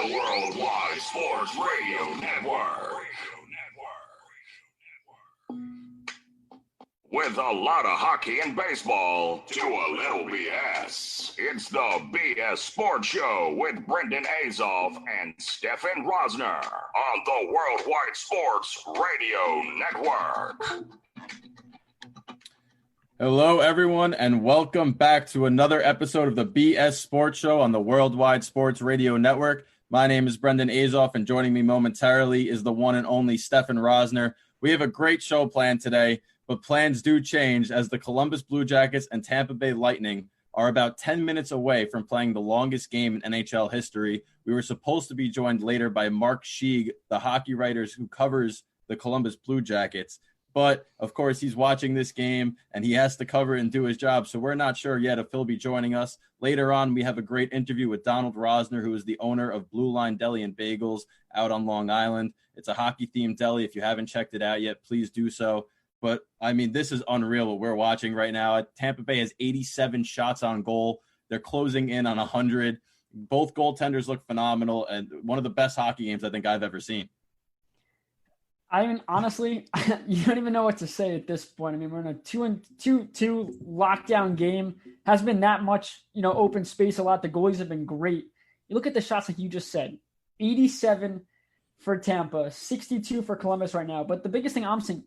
the Worldwide Sports Radio Network. With a lot of hockey and baseball to a little BS. It's the BS Sports Show with Brendan Azoff and Stefan Rosner on the Worldwide Sports Radio Network. Hello, everyone, and welcome back to another episode of the BS Sports Show on the Worldwide Sports Radio Network. My name is Brendan Azoff, and joining me momentarily is the one and only Stefan Rosner. We have a great show planned today, but plans do change as the Columbus Blue Jackets and Tampa Bay Lightning are about 10 minutes away from playing the longest game in NHL history. We were supposed to be joined later by Mark Sheeg, the hockey writer who covers the Columbus Blue Jackets. But, of course, he's watching this game, and he has to cover it and do his job, so we're not sure yet if he'll be joining us. Later on, we have a great interview with Donald Rosner, who is the owner of Blue Line Deli and Bagels out on Long Island. It's a hockey-themed deli. If you haven't checked it out yet, please do so. But, I mean, this is unreal what we're watching right now. Tampa Bay has 87 shots on goal. They're closing in on 100. Both goaltenders look phenomenal, and one of the best hockey games I think I've ever seen. I mean, honestly, you don't even know what to say at this point. I mean, we're in a 2-2 lockdown game. Hasn't been that much, open space a lot. The goalies have been great. You look at the shots like you just said, 87 for Tampa, 62 for Columbus right now. But the biggest thing I'm seeing,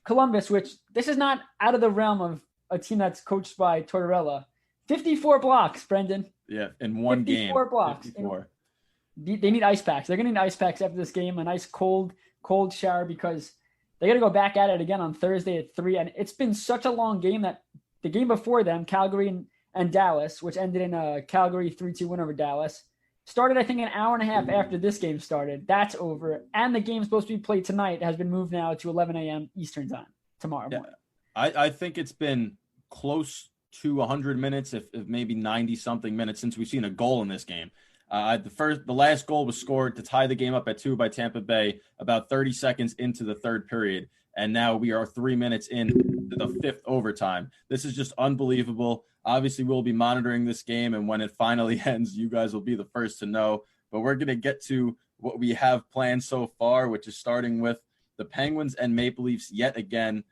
Columbus, which this is not out of the realm of a team that's coached by Tortorella, 54 blocks, Brendan. Yeah, in one 54 game. 54 blocks. 54. They need ice packs. They're going to need ice packs after this game, a nice cold shower, because they got to go back at it again on Thursday at 3. And it's been such a long game that the game before them, Calgary and Dallas, which ended in a Calgary 3-2 win over Dallas, started, I think, an hour and a half after this game started. That's over. And the game supposed to be played tonight has been moved now to 11 a.m. Eastern time tomorrow morning. I think it's been close to 100 minutes, if maybe 90-something minutes since we've seen a goal in this game. The last goal was scored to tie the game up at 2 by Tampa Bay about 30 seconds into the third period. And now we are 3 minutes into the fifth overtime. This is just unbelievable. Obviously, we'll be monitoring this game, and when it finally ends, you guys will be the first to know. But we're going to get to what we have planned so far, which is starting with the Penguins and Maple Leafs yet again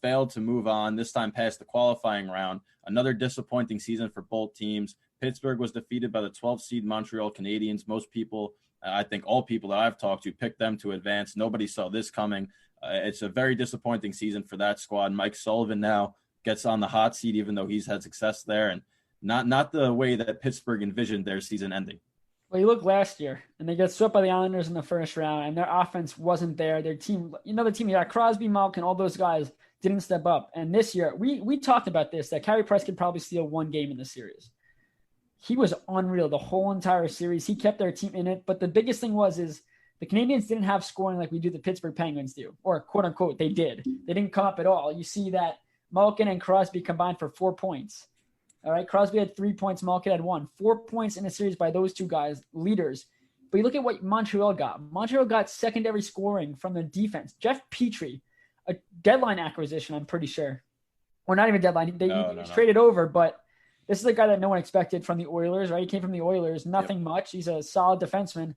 failed to move on, this time past the qualifying round. Another disappointing season for both teams. Pittsburgh was defeated by the 12th seed Montreal Canadiens. Most people, I think all people that I've talked to, picked them to advance. Nobody saw this coming. It's a very disappointing season for that squad. Mike Sullivan now gets on the hot seat, even though he's had success there, and not the way that Pittsburgh envisioned their season ending. Well, you look last year, and they got swept by the Islanders in the first round, and their offense wasn't there. Their team, the team, you got Crosby, Malkin, all those guys didn't step up. And this year, we talked about this, that Carey Price could probably steal one game in the series. He was unreal the whole entire series. He kept their team in it. But the biggest thing is the Canadiens didn't have scoring like we do the Pittsburgh Penguins do, or quote unquote, they did. They didn't come up at all. You see that Malkin and Crosby combined for 4 points. All right. Crosby had 3 points. Malkin had 1. 4 points in a series by those two guys, leaders. But you look at what Montreal got. Montreal got secondary scoring from the defense. Jeff Petrie, a deadline acquisition, I'm pretty sure. Or not even deadline. He was traded over, but this is a guy that no one expected from the Oilers, right? He came from the Oilers, nothing much. He's a solid defenseman.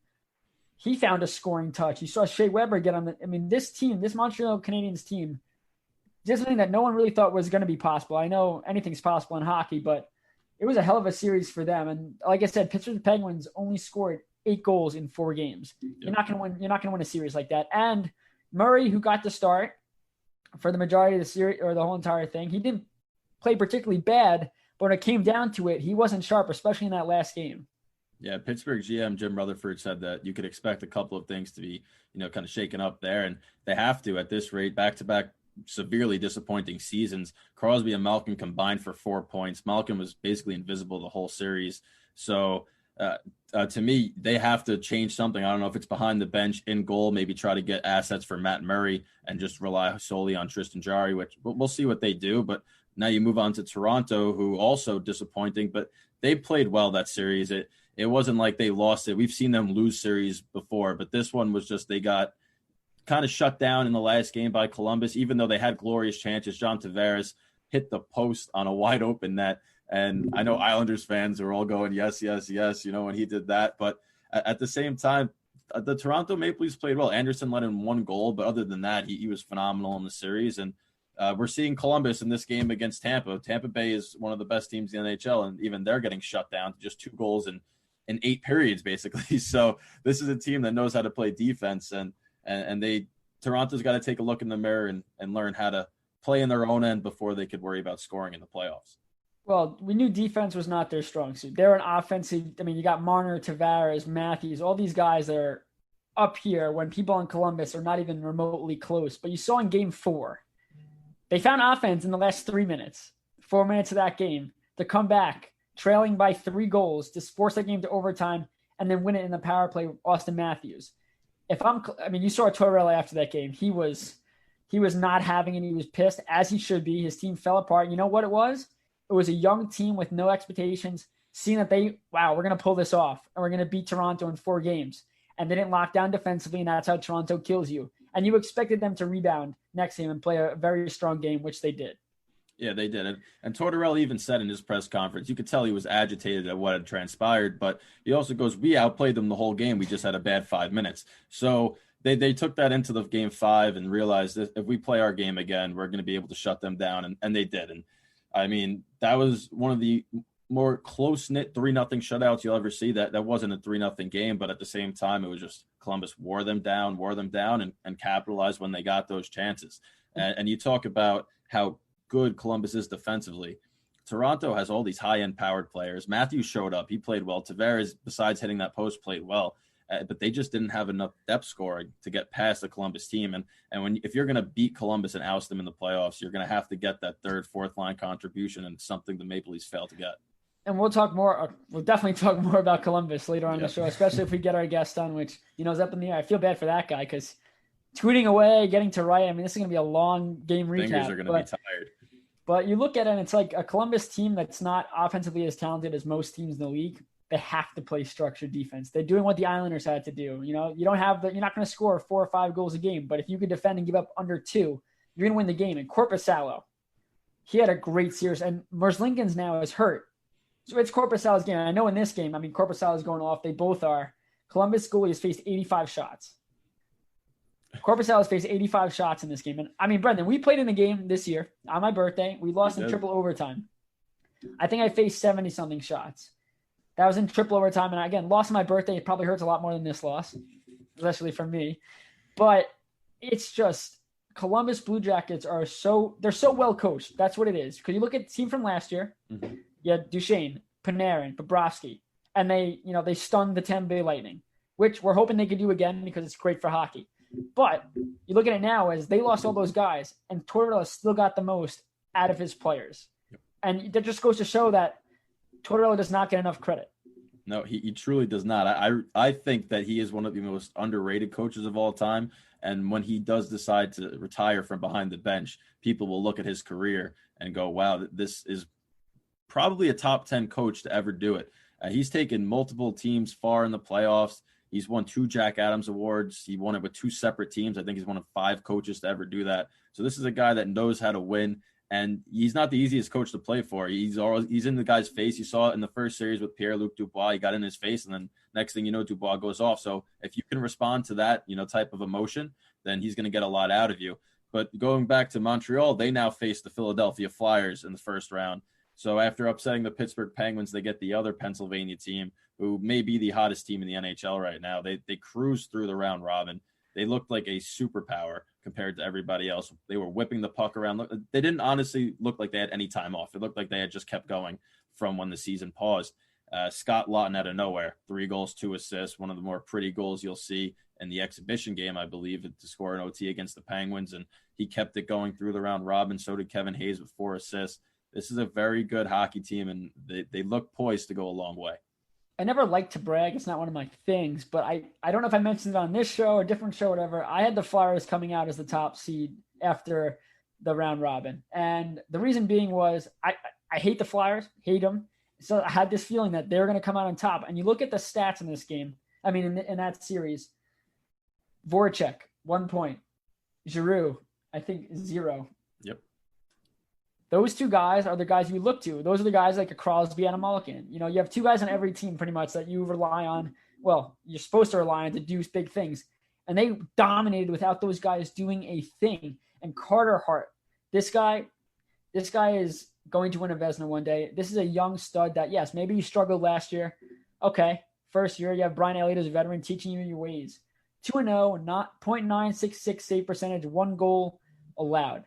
He found a scoring touch. You saw Shea Weber get on this Montreal Canadiens team, did something that no one really thought was going to be possible. I know anything's possible in hockey, but it was a hell of a series for them. And like I said, Pittsburgh Penguins only scored 8 goals in 4 games. Yep. You're not going to win a series like that. And Murray, who got the start for the majority of the series or the whole entire thing, he didn't play particularly bad. But when it came down to it, he wasn't sharp, especially in that last game. Yeah, Pittsburgh GM Jim Rutherford said that you could expect a couple of things to be, kind of shaken up there, and they have to at this rate. Back-to-back severely disappointing seasons. Crosby and Malkin combined for 4 points. Malkin was basically invisible the whole series. So to me, they have to change something. I don't know if it's behind the bench, in goal, maybe try to get assets for Matt Murray and just rely solely on Tristan Jarry, which we'll see what they do. But now you move on to Toronto, who also disappointing, but they played well that series. It wasn't like they lost it. We've seen them lose series before, but this one was just they got kind of shut down in the last game by Columbus, even though they had glorious chances. John Tavares hit the post on a wide open net. And I know Islanders fans are all going, yes, yes, yes, when he did that. But At the same time, the Toronto Maple Leafs played well. Anderson let in 1 goal, but other than that, he was phenomenal in the series. And we're seeing Columbus in this game against Tampa. Tampa Bay is one of the best teams in the NHL, and even they're getting shut down to just 2 goals in 8 periods, basically. So this is a team that knows how to play defense, and Toronto's got to take a look in the mirror and learn how to play in their own end before they could worry about scoring in the playoffs. Well, we knew defense was not their strong suit. They're an offensive. I mean, you got Marner, Tavares, Matthews, all these guys that are up here when people in Columbus are not even remotely close. But you saw in game 4, they found offense in the last 3 minutes, 4 minutes of that game, to come back, trailing by 3 goals, to force that game to overtime, and then win it in the power play with Austin Matthews. You saw Tortorella after that game. He was not having it. He was pissed, as he should be. His team fell apart. You know what it was? It was a young team with no expectations, seeing that we're going to pull this off, and we're going to beat Toronto in 4 games. And they didn't lock down defensively, and that's how Toronto kills you. And you expected them to rebound next game and play a very strong game, which they did. Yeah, they did. And Tortorella even said in his press conference, you could tell he was agitated at what had transpired, but he also goes, we outplayed them the whole game. We just had a bad 5 minutes. So they took that into the game 5 and realized that if we play our game again, we're going to be able to shut them down. And they did. And I mean, that was one of the more close-knit 3-0 shutouts you'll ever see. That wasn't a 3-0 game, but at the same time, it was just Columbus wore them down, and capitalized when they got those chances. And you talk about how good Columbus is defensively. Toronto has all these high-end powered players. Matthews showed up. He played well. Tavares, besides hitting that post, played well. But they just didn't have enough depth scoring to get past the Columbus team. And if you're going to beat Columbus and oust them in the playoffs, you're going to have to get that 3rd, 4th line contribution, and something the Maple Leafs failed to get. And we'll definitely talk more about Columbus later on the show, especially if we get our guest on, which, is up in the air. I feel bad for that guy because tweeting away, getting to write, this is going to be a long game recap. Fingers are going to be tired. But you look at it, and it's like a Columbus team that's not offensively as talented as most teams in the league. They have to play structured defense. They're doing what the Islanders had to do. You're not going to score 4 or 5 goals a game, but if you could defend and give up under 2, you're going to win the game. And Korpisalo, he had a great series, and Merzlikins now is hurt. So it's Korpisalo's game. And I know in this game, Korpisalo is going off. They both are. Columbus goalie has faced 85 shots. Korpisalo has faced 85 shots in this game. And Brendan, we played in the game this year on my birthday. We lost in triple overtime. I think I faced 70-something shots. That was in triple overtime. And again, lost on my birthday. It probably hurts a lot more than this loss, especially for me. But it's just Columbus Blue Jackets they're so well coached. That's what it is. Because you look at the team from last year. Mm-hmm. You had Duchesne, Panarin, Bobrovsky, and they stunned the Tampa Bay Lightning, which we're hoping they could do again because it's great for hockey. But you look at it now as they lost all those guys, and Tortorella still got the most out of his players. Yep. And that just goes to show that Tortorella does not get enough credit. No, he truly does not. I think that he is one of the most underrated coaches of all time. And when he does decide to retire from behind the bench, people will look at his career and go, wow, this is probably a top 10 coach to ever do it. He's taken multiple teams far in the playoffs. He's won 2 Jack Adams awards. He won it with 2 separate teams. I think he's one of 5 coaches to ever do that. So this is a guy that knows how to win, and he's not the easiest coach to play for. He's in the guy's face. You saw it in the first series with Pierre-Luc Dubois. He got in his face, and then next thing you know, Dubois goes off. So if you can respond to that, type of emotion, then he's going to get a lot out of you. But going back to Montreal, they now face the Philadelphia Flyers in the first round. So after upsetting the Pittsburgh Penguins, they get the other Pennsylvania team, who may be the hottest team in the NHL right now. They cruised through the round robin. They looked like a superpower compared to everybody else. They were whipping the puck around. They didn't honestly look like they had any time off. It looked like they had just kept going from when the season paused. Scott Laughton out of nowhere, 3 goals, 2 assists, one of the more pretty goals you'll see in the exhibition game, I believe, to score an OT against the Penguins. And he kept it going through the round robin. So did Kevin Hayes with 4 assists. This is a very good hockey team, and they look poised to go a long way. I never like to brag. It's not one of my things, but I don't know if I mentioned it on this show or a different show, whatever. I had the Flyers coming out as the top seed after the round robin. And the reason being was I hate the Flyers, hate them. So I had this feeling that they're going to come out on top. And you look at the stats in this game. In that series, Voracek, 1 point. Giroux, I think 0. Yep. Those 2 guys are the guys you look to. Those are the guys like a Crosby and a Mulligan. You have 2 guys on every team pretty much that you rely on well, you're supposed to rely on to do big things. And they dominated without those guys doing a thing. And Carter Hart, this guy is going to win a Vezina one day. This is a young stud that, yes, maybe you struggled last year. Okay, first year, you have Brian Elliott as a veteran teaching you your ways. 2-0, not .966 save percentage, 1 goal allowed.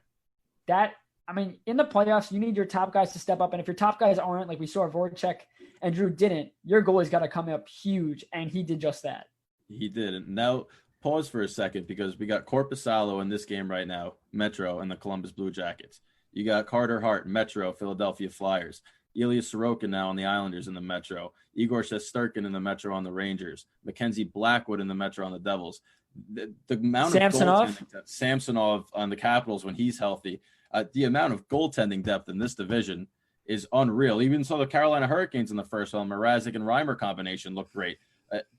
In the playoffs, you need your top guys to step up. And if your top guys aren't, like we saw Voracek and Drew didn't, your goalie's got to come up huge. And he did just that. He did. And now pause for a second, because we got Korpisalo in this game right now, Metro and the Columbus Blue Jackets. You got Carter Hart, Metro, Philadelphia Flyers. Ilya Sorokin now on the Islanders in the Metro. Igor Shesterkin in the Metro on the Rangers. Mackenzie Blackwood in the Metro on the Devils. The amount of Samsonov on the Capitals when he's healthy. The amount of goaltending depth in this division is unreal. Even so, the Carolina Hurricanes in the first round, Mrazek and Reimer combination looked great.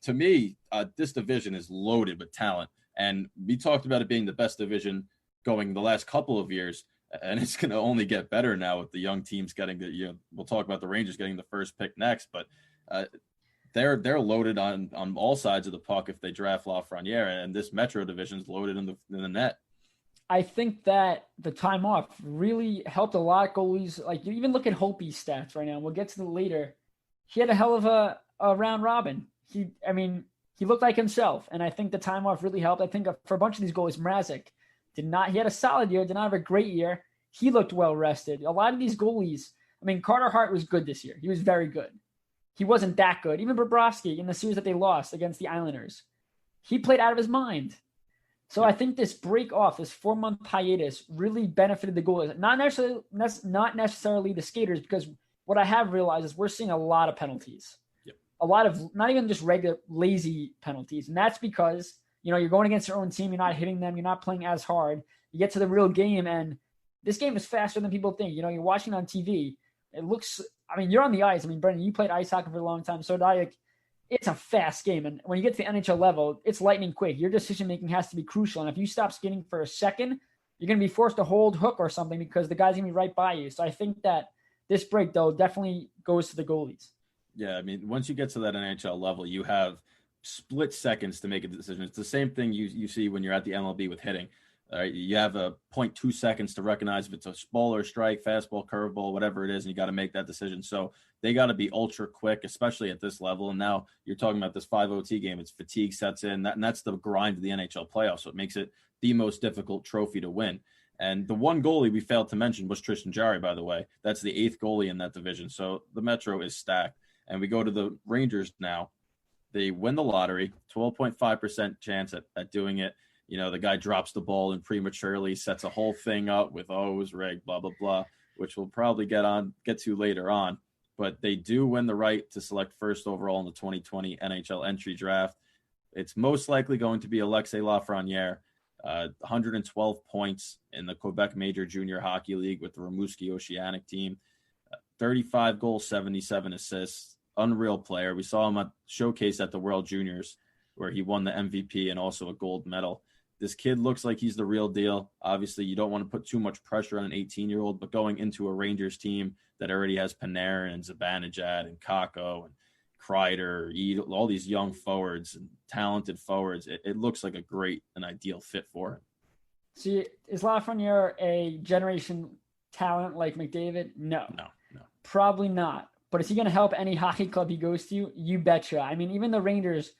To me, this division is loaded with talent. And we talked about it being the best division going the last couple of years. And it's going to only get better now with the young teams getting we'll talk about the Rangers getting the first pick next, but they're loaded on all sides of the puck if they draft Lafreniere, and this Metro division is loaded in the net. I think that the time off really helped a lot of goalies. Like, you even look at Holtby's stats right now. We'll get to the later. He had a hell of a round robin. He looked like himself, and I think the time off really helped. I think for a bunch of these goalies, Mrazek he had a solid year, did not have a great year. He looked well rested. A lot of these goalies, Carter Hart was good this year. He was very good. He wasn't that good. Even Bobrovsky in the series that they lost against the Islanders, he played out of his mind. So I think this break off, this 4-month hiatus, really benefited the goalies. Not necessarily the skaters, because what I have realized is we're seeing a lot of penalties. Yep. A lot of not even just regular lazy penalties. And that's because, you're going against your own team. You're not hitting them. You're not playing as hard. You get to the real game, and this game is faster than people think. You're watching on TV. It looks, you're on the ice. Brendan, you played ice hockey for a long time. So did I. It's a fast game. And when you get to the NHL level, it's lightning quick. Your decision-making has to be crucial. And if you stop skating for a second, you're going to be forced to hold hook or something because the guy's going to be right by you. So I think that this break, though, definitely goes to the goalies. Yeah, once you get to that NHL level, you have split seconds to make a decision. It's the same thing you see when you're at the MLB with hitting. You have a 0.2 seconds to recognize if it's a ball or strike, fastball, curveball, whatever it is, and you got to make that decision. So they got to be ultra quick, especially at this level. And now you're talking about this 5 OT game. It's fatigue sets in, and that's the grind of the NHL playoffs. So it makes it the most difficult trophy to win. And the one goalie we failed to mention was Tristan Jarry, by the way. That's the 8th goalie in that division. So the Metro is stacked. And we go to the Rangers now. They win the lottery, 12.5% chance at doing it. The guy drops the ball and prematurely sets a whole thing up with, it was rigged, blah, blah, blah, which we'll probably get to later on. But they do win the right to select first overall in the 2020 NHL entry draft. It's most likely going to be Alexis Lafreniere, 112 points in the Quebec Major Junior Hockey League with the Rimouski Oceanic team, 35 goals, 77 assists, unreal player. We saw him showcased at the World Juniors where he won the MVP and also a gold medal. This kid looks like he's the real deal. Obviously, you don't want to put too much pressure on an 18-year-old, but going into a Rangers team that already has Panarin and Zibanejad and Kakko and Kreider, all these young forwards and talented forwards, it looks like a great and ideal fit for him. See, is Lafreniere a generation talent like McDavid? No. Probably not. But is he going to help any hockey club he goes to? You betcha. Even the Rangers,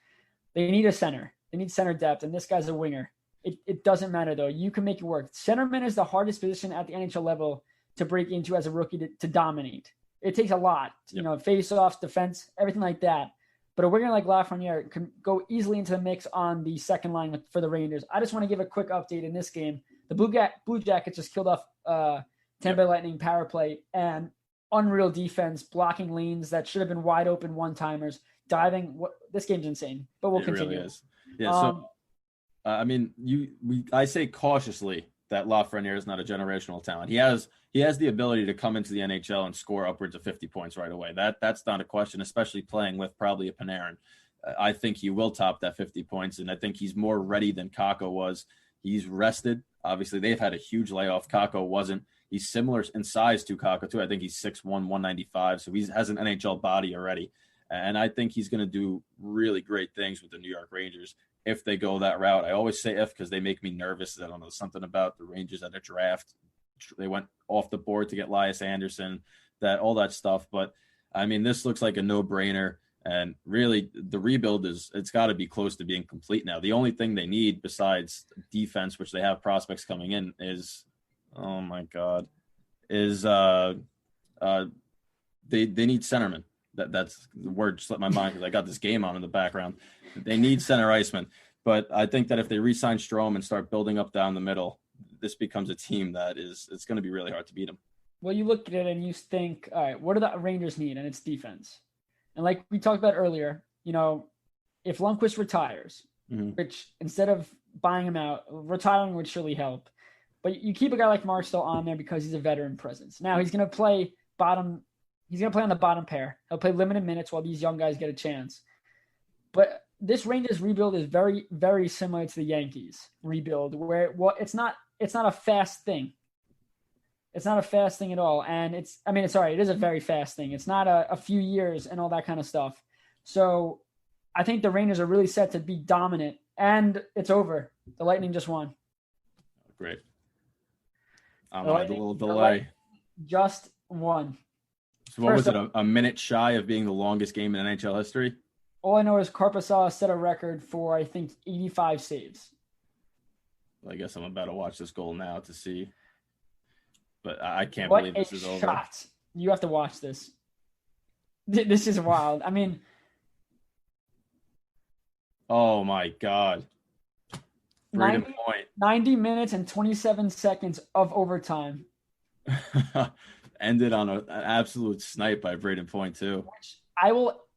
they need a center. They need center depth, and this guy's a winger. It doesn't matter, though. You can make it work. Centerman is the hardest position at the NHL level to break into as a rookie to dominate. It takes a lot, face-offs, defense, everything like that. But a winger like Lafreniere can go easily into the mix on the second line for the Rangers. I just want to give a quick update in this game. The Blue Jackets just killed off Tampa Bay Lightning power play, and unreal defense, blocking lanes that should have been wide open one-timers, diving. This game's insane, but we'll continue. Really is. Yeah, I say cautiously that Lafreniere is not a generational talent. He has the ability to come into the NHL and score upwards of 50 points right away. That's not a question, especially playing with probably a Panarin. I think he will top that 50 points, and I think he's more ready than Kakko was. He's rested. Obviously, they've had a huge layoff. Kakko wasn't. He's similar in size to Kakko, too. I think he's 6'1", 195, so he has an NHL body already. And I think he's going to do really great things with the New York Rangers if they go that route. I always say if because they make me nervous. I don't know, something about the Rangers at a draft. They went off the board to get Elias Anderson, all that stuff. But, I mean, this looks like a no-brainer. And really, the rebuild it's got to be close to being complete now. The only thing they need besides defense, which they have prospects coming in, is oh my God, is they need centermen. That's the word slipped my mind because I got this game on in the background. They need center icemen. But I think that if they re-sign Strome and start building up down the middle, this becomes a team that it's going to be really hard to beat them. Well, you look at it and you think, all right, what do the Rangers need? And it's defense. And like we talked about earlier, if Lundqvist retires, which instead of buying him out, retiring would surely help. But you keep a guy like Markstone on there because he's a veteran presence. Now he's going to play on the bottom pair. He'll play limited minutes while these young guys get a chance. But this Rangers rebuild is very, very similar to the Yankees rebuild, where it's not a fast thing. It's not a fast thing at all. And it is a very fast thing. It's not a few years and all that kind of stuff. So I think the Rangers are really set to be dominant, and it's over. The Lightning just won. Great. I had a little delay. Just won. So what was it, a minute shy of being the longest game in NHL history? All I know is Korpisalo set a record for, I think, 85 saves. Well, I guess I'm about to watch this goal now to see. But I can't believe this is over. Shot. You have to watch this. This is wild. I mean. Oh, my God. 90 minutes and 27 seconds of overtime. Ended on an absolute snipe by Braden Point, too.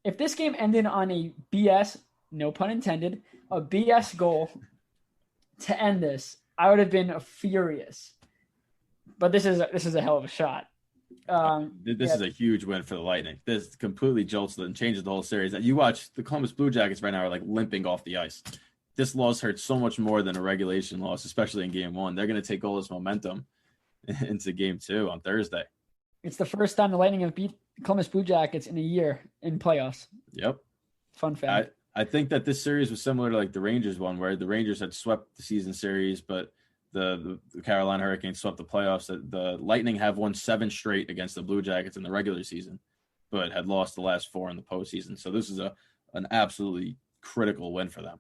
If this game ended on a BS, no pun intended, a BS goal to end this, I would have been furious. But this is a hell of a shot. This is a huge win for the Lightning. This completely jolts and changes the whole series. You watch the Columbus Blue Jackets right now are like limping off the ice. This loss hurts so much more than a regulation loss, especially in Game 1. They're going to take all this momentum into Game 2 on Thursday. It's the first time the Lightning have beat Columbus Blue Jackets in a year in playoffs. Yep. Fun fact. I think that this series was similar to like the Rangers one, where the Rangers had swept the season series, but the Carolina Hurricanes swept the playoffs. The Lightning have won 7 straight against the Blue Jackets in the regular season, but had lost the last 4 in the postseason. So this is an absolutely critical win for them.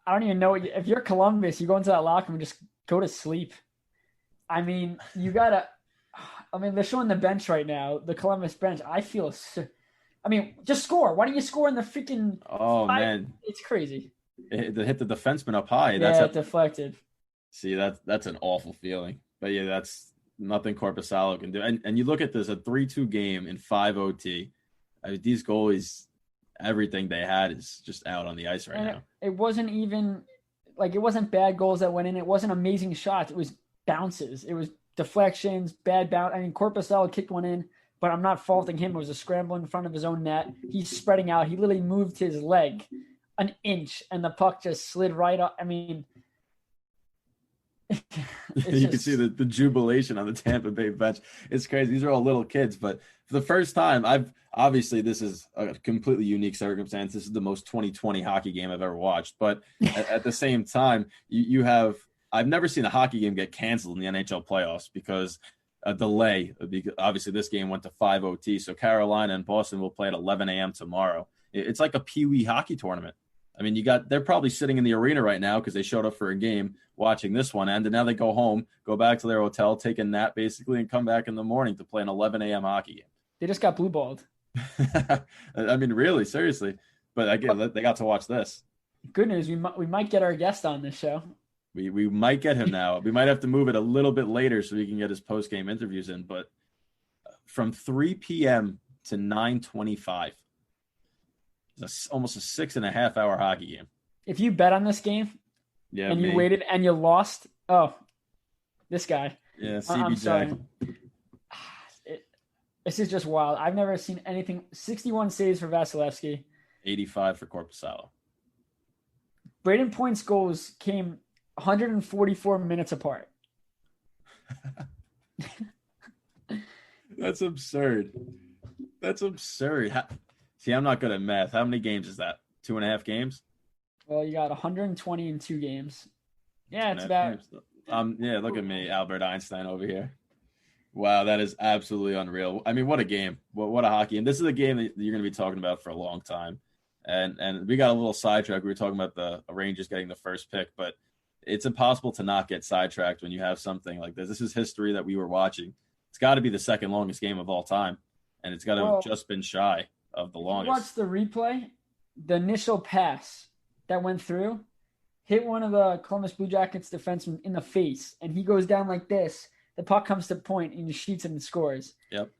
I don't even know. If you're Columbus, you go into that locker room and just go to sleep. I mean, they're showing the bench right now, the Columbus bench. Just score. Why don't you score in the freaking man. It's crazy. It hit the defenseman up high. It deflected. See, that's an awful feeling. But yeah, that's nothing Korpisalo can do. And you look at this, a 3-2 game in 5 OT. These goalies, everything they had is just out on the ice right now. It wasn't even it wasn't bad goals that went in. It wasn't amazing shots. It was bounces. It was deflections, bad bounce. I mean, Korpisalo kicked one in, but I'm not faulting him. It was a scramble in front of his own net. He's spreading out. He literally moved his leg an inch, and the puck just slid right up. I mean, you can see the jubilation on the Tampa Bay bench. It's crazy. These are all little kids, but for the first time, obviously this is a completely unique circumstance. This is the most 2020 hockey game I've ever watched. But at the same time, I've never seen a hockey game get canceled in the NHL playoffs because a delay. Obviously, this game went to 5 OT, so Carolina and Boston will play at 11 a.m. tomorrow. It's like a peewee hockey tournament. I mean, they're probably sitting in the arena right now because they showed up for a game watching this one end, and now they go home, go back to their hotel, take a nap basically, and come back in the morning to play an 11 a.m. hockey game. They just got blue balled. I mean, really, seriously. But again, they got to watch this. Good news, we might get our guest on this show. We might get him now. We might have to move it a little bit later so he can get his post-game interviews in. But from 3 p.m. to 9:25, it's almost a 6.5-hour hockey game. If you bet on this game and you waited and you lost, this guy. Yeah, CBJ. This is just wild. I've never seen anything. 61 saves for Vasilevsky. 85 for Korpisalo. Braden Point's goals came 144 minutes apart. That's absurd. That's absurd. See, I'm not good at math. How many games is that? 2.5 games? Well, you got 120 in 2 games. Yeah, it's 2.5 about. games. Yeah, look at me, Albert Einstein over here. Wow, that is absolutely unreal. I mean, what a game. What a hockey. And this is a game that you're going to be talking about for a long time. And we got a little sidetracked. We were talking about the Rangers getting the first pick, but it's impossible to not get sidetracked when you have something like this. This is history that we were watching. It's got to be the second longest game of all time, and it's got to have just been shy of the longest. Watch the replay. The initial pass that went through hit one of the Columbus Blue Jackets defensemen in the face, and he goes down like this. The puck comes to point, and he shoots it and scores. Yep.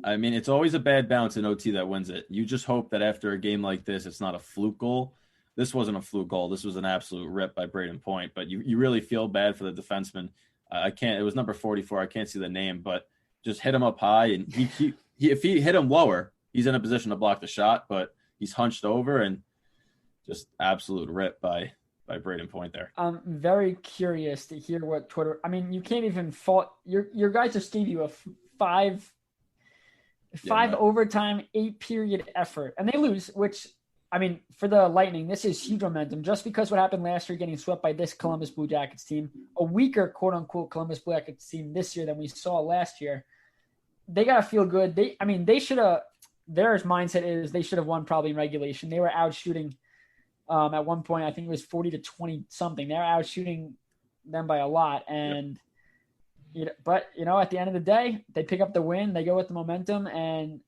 I mean, it's always a bad bounce in OT that wins it. You just hope that after a game like this, it's not a fluke goal. This wasn't a fluke goal. This was an absolute rip by Braden Point, but you really feel bad for the defenseman. It was number 44. I can't see the name, but just hit him up high, and if he hit him lower, he's in a position to block the shot, but he's hunched over and just absolute rip by Braden Point there. I'm very curious to hear what Twitter. I mean, you can't even fault your guys just gave you a five overtime 8-period effort, and they lose. Which, I mean, for the Lightning, this is huge momentum. Just because what happened last year, getting swept by this Columbus Blue Jackets team, a weaker quote unquote Columbus Blue Jackets team this year than we saw last year, they gotta feel good. They should have. Their mindset is they should have won probably in regulation. They were out shooting. At one point, I think it was 40-20 something. They're out shooting them by a lot. And, but at the end of the day, they pick up the win. They go with the momentum. And,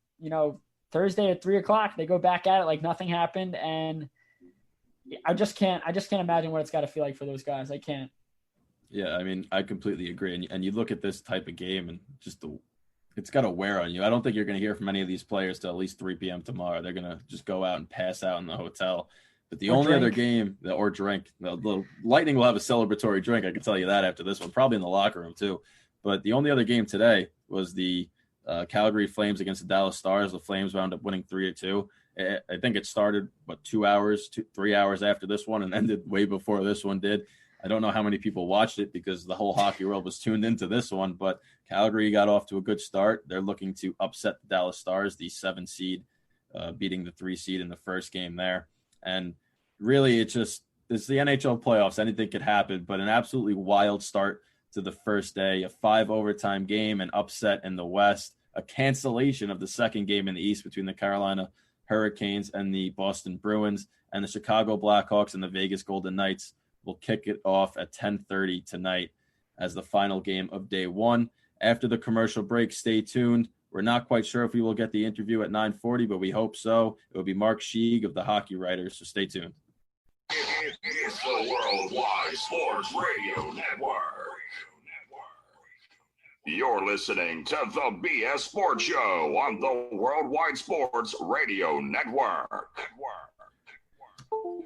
Thursday at 3:00, they go back at it like nothing happened. And I just can't imagine what it's got to feel like for those guys. I can't. Yeah, I mean, I completely agree. And you look at this type of game and just it's got to wear on you. I don't think you're going to hear from any of these players till at least 3 p.m. tomorrow. They're going to just go out and pass out in the hotel. But the only other game, or drink, the Lightning will have a celebratory drink. I can tell you that after this one, probably in the locker room too. But the only other game today was the Calgary Flames against the Dallas Stars. The Flames wound up winning 3-2. I think it started, 3 hours after this one and ended way before this one did. I don't know how many people watched it because the whole hockey world was tuned into this one, but Calgary got off to a good start. They're looking to upset the Dallas Stars, the 7 seed, beating the 3 seed in the first game there. And really, it's the NHL playoffs. Anything could happen, but an absolutely wild start to the first day, a 5 overtime game, an upset in the West, a cancellation of the second game in the East between the Carolina Hurricanes and the Boston Bruins, and the Chicago Blackhawks and the Vegas Golden Knights will kick it off at 10:30 tonight as the final game of day one. After the commercial break, stay tuned. We're not quite sure if we will get the interview at 9:40, but we hope so. It will be Mark Sheeg of the Hockey Writers, so stay tuned. It's the Worldwide Sports Radio Network. You're listening to the BS Sports Show on the Worldwide Sports Radio Network.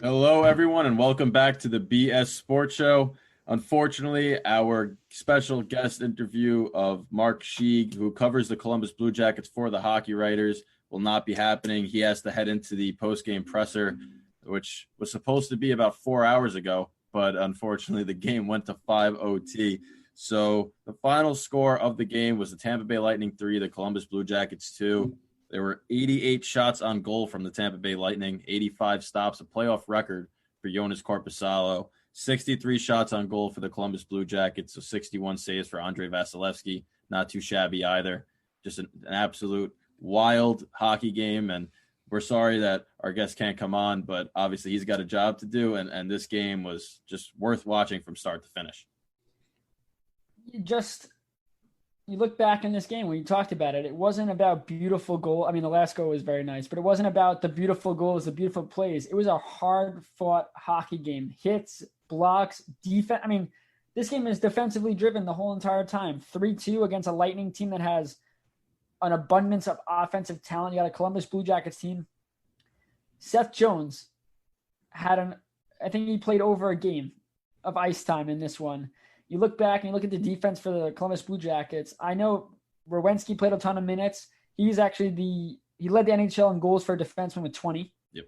Hello, everyone, and welcome back to the BS Sports Show. Unfortunately, our special guest interview of Mark Sheeg, who covers the Columbus Blue Jackets for the Hockey Writers, will not be happening. He has to head into the post-game presser, which was supposed to be about 4 hours ago, but unfortunately the game went to 5 OT. So the final score of the game was the Tampa Bay Lightning 3, the Columbus Blue Jackets 2. There were 88 shots on goal from the Tampa Bay Lightning, 85 stops, a playoff record for Jonas Korpisalo. 63 shots on goal for the Columbus Blue Jackets, so 61 saves for Andrei Vasilevsky. Not too shabby either. Just an absolute wild hockey game, and we're sorry that our guest can't come on, but obviously he's got a job to do, and this game was just worth watching from start to finish. You look back in this game when you talked about it, it wasn't about beautiful goal. I mean, the last goal was very nice, but it wasn't about the beautiful goals, the beautiful plays. It was a hard-fought hockey game. Hits, blocks, defense. I mean, this game is defensively driven the whole entire time. 3-2 against a Lightning team that has an abundance of offensive talent. You got a Columbus Blue Jackets team. Seth Jones I think he played over a game of ice time in this one. You look back and you look at the defense for the Columbus Blue Jackets. I know Werenski played a ton of minutes. He's actually he led the NHL in goals for a defenseman with 20. Yep.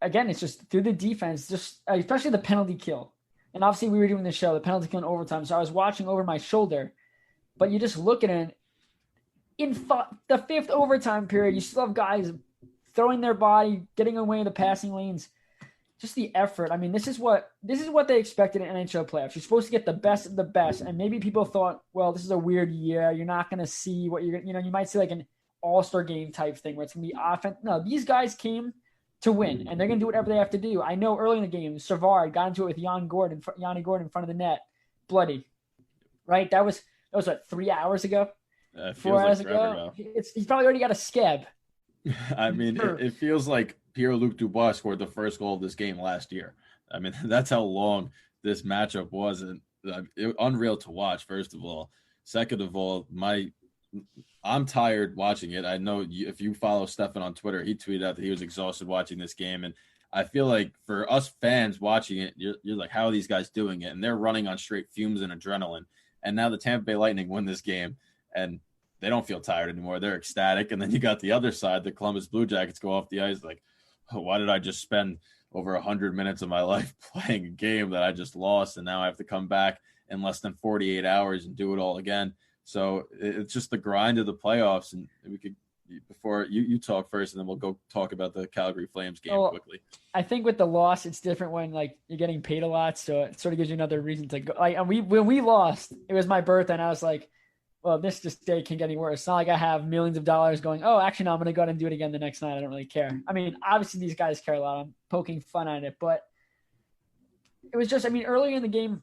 Again, it's just through the defense, just especially the penalty kill. And obviously we were doing the show, the penalty kill in overtime. So I was watching over my shoulder, but you just look at it. in the fifth overtime period, you still have guys throwing their body, getting away in the passing lanes. Just the effort. I mean, this is what they expected in NHL playoffs. You're supposed to get the best of the best, and maybe people thought, well, this is a weird year. You're not going to see what you might see like an all-star game type thing where it's going to be offense. No, these guys came to win, and they're going to do whatever they have to do. I know early in the game, Savard got into it with Yanni Gordon in front of the net, bloody. Right? That was what, 3 hours ago? 4 hours ago? He's probably already got a scab. I mean, it feels like Pierre-Luc Dubois scored the first goal of this game last year. I mean, that's how long this matchup was, and unreal to watch, first of all. Second of all, I'm tired watching it. I know if you follow Stefan on Twitter, he tweeted out that he was exhausted watching this game, and I feel like for us fans watching it, you're like, how are these guys doing it? And they're running on straight fumes and adrenaline. And now the Tampa Bay Lightning win this game, and they don't feel tired anymore. They're ecstatic. And then you got the other side, the Columbus Blue Jackets go off the ice like, oh, why did I just spend over 100 minutes of my life playing a game that I just lost, and now I have to come back in less than 48 hours and do it all again? So it's just the grind of the playoffs. And we could, before you talk first, and then we'll go talk about the Calgary Flames game quickly. I think with the loss, it's different when like you're getting paid a lot. So it sort of gives you another reason to go. Like, when we lost, it was my birthday, and I was like, well, this day can't get any worse. It's not like I have millions of dollars going, oh, actually, no, I'm going to go out and do it again the next night. I don't really care. I mean, obviously, these guys care a lot. I'm poking fun at it. But it was just, I mean, earlier in the game,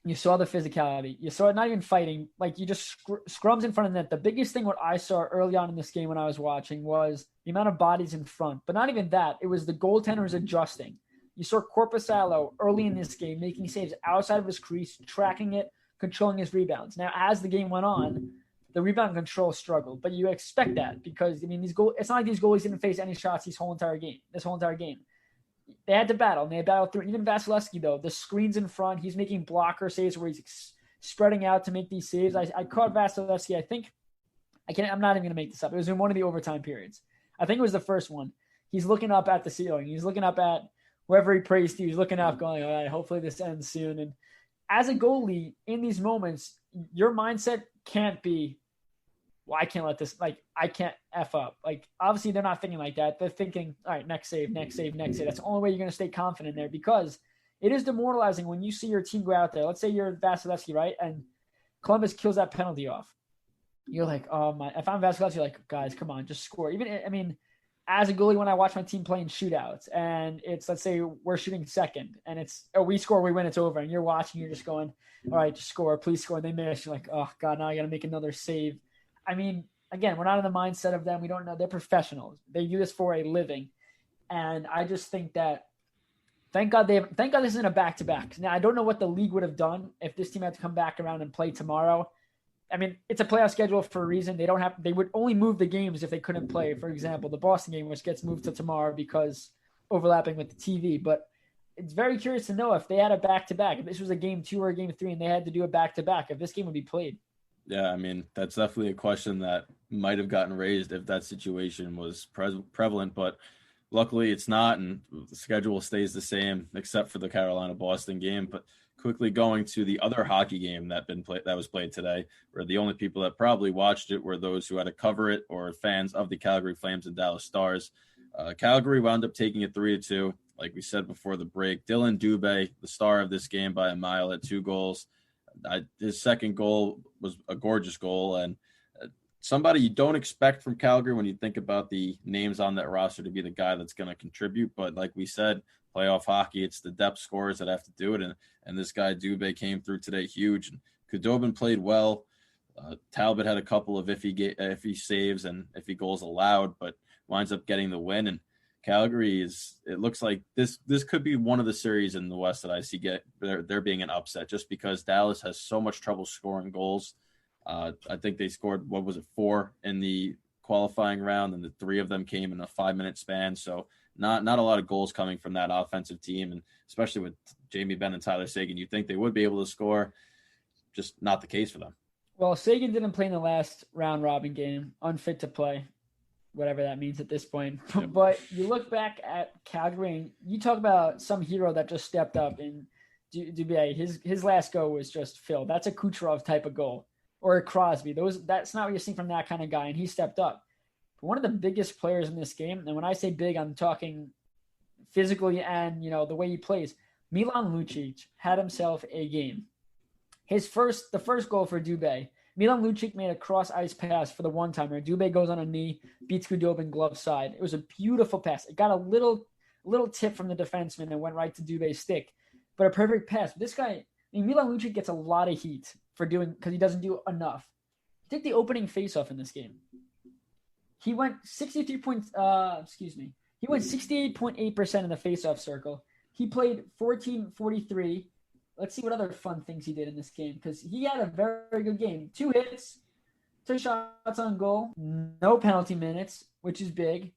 you saw the physicality. You saw it not even fighting. Like, you just scrums in front of the net. The biggest thing what I saw early on in this game when I was watching was the amount of bodies in front. But not even that. It was the goaltenders adjusting. You saw Korpisalo early in this game making saves outside of his crease, tracking it, controlling his rebounds. Now, as the game went on, the rebound control struggled, but you expect that because, I mean, it's not like these goalies didn't face any shots this whole entire game. They had to battle, and they battled through. Even Vasilevsky, though, the screens in front, he's making blocker saves where he's spreading out to make these saves. I caught Vasilevsky, I'm not even going to make this up. It was in one of the overtime periods. I think it was the first one. He's looking up at the ceiling. He's looking up at whoever he prays to. He's looking up going, all right, hopefully this ends soon. And as a goalie, in these moments, your mindset can't be, well, I can't let this, like, I can't F up. Like, obviously, they're not thinking like that. They're thinking, all right, next save. That's the only way you're going to stay confident there because it is demoralizing when you see your team go out there. Let's say you're Vasilevsky, right? And Columbus kills that penalty off. You're like, oh, my. If I'm Vasilevsky, you're like, guys, come on, just score. As a goalie, when I watch my team playing shootouts and it's, let's say we're shooting second and it's, we score, we win, it's over. And you're watching, you're just going, all right, just score, please score. And they miss. You're like, oh God, now I got to make another save. I mean, again, we're not in the mindset of them. We don't know. They're professionals. They do this for a living. And I just think that, thank God this isn't a back-to-back. Now, I don't know what the league would have done if this team had to come back around and play tomorrow. I mean, it's a playoff schedule for a reason. They would only move the games if they couldn't play. For example, the Boston game, which gets moved to tomorrow because overlapping with the TV. But it's very curious to know if they had a back-to-back, if this was a game 2 or a game 3 and they had to do a back-to-back, if this game would be played. Yeah, I mean, that's definitely a question that might have gotten raised if that situation was prevalent, but luckily it's not, and the schedule stays the same except for the Carolina-Boston game. But quickly going to the other hockey game that was played today, where the only people that probably watched it were those who had to cover it or fans of the Calgary Flames and Dallas Stars. Calgary wound up taking it 3-2, like we said before the break. Dylan Dubé, the star of this game by a mile, at 2 goals. His second goal was a gorgeous goal, and somebody you don't expect from Calgary when you think about the names on that roster to be the guy that's going to contribute. But like we said, playoff hockey, it's the depth scorers that have to do it, and this guy Dubé came through today huge. And Khudobin played well. Talbot had a couple of iffy saves and iffy goals allowed, but winds up getting the win. And Calgary it looks like this could be one of the series in the West that I see there being an upset, just because Dallas has so much trouble scoring goals. I think they scored, 4 in the qualifying round, and the 3 of them came in a 5-minute span. So not a lot of goals coming from that offensive team, and especially with Jamie Benn and Tyler Seguin, you think they would be able to score. Just not the case for them. Well, Seguin didn't play in the last round robin game, unfit to play, whatever that means at this point. Yep. But you look back at Calgary and you talk about some hero that just stepped up, and Dubé, his last goal was just filled. That's a Kucherov type of goal. or a Crosby. That's not what you're seeing from that kind of guy, and he stepped up. But one of the biggest players in this game, and when I say big, I'm talking physically and the way he plays. Milan Lucic had himself a game. The first goal for Dubé. Milan Lucic made a cross-ice pass for the one-timer. Dubé goes on a knee, beats Khudobin glove side. It was a beautiful pass. It got a little tip from the defenseman and went right to Dubé's stick, but a perfect pass. This guy, Milan Lucic gets a lot of heat because he doesn't do enough. He took the opening face-off in this game. He went 68.8% in the face-off circle. He played 14-43. Let's see what other fun things he did in this game, because he had a very, very good game. 2 hits, 2 shots on goal, no penalty minutes, which is big,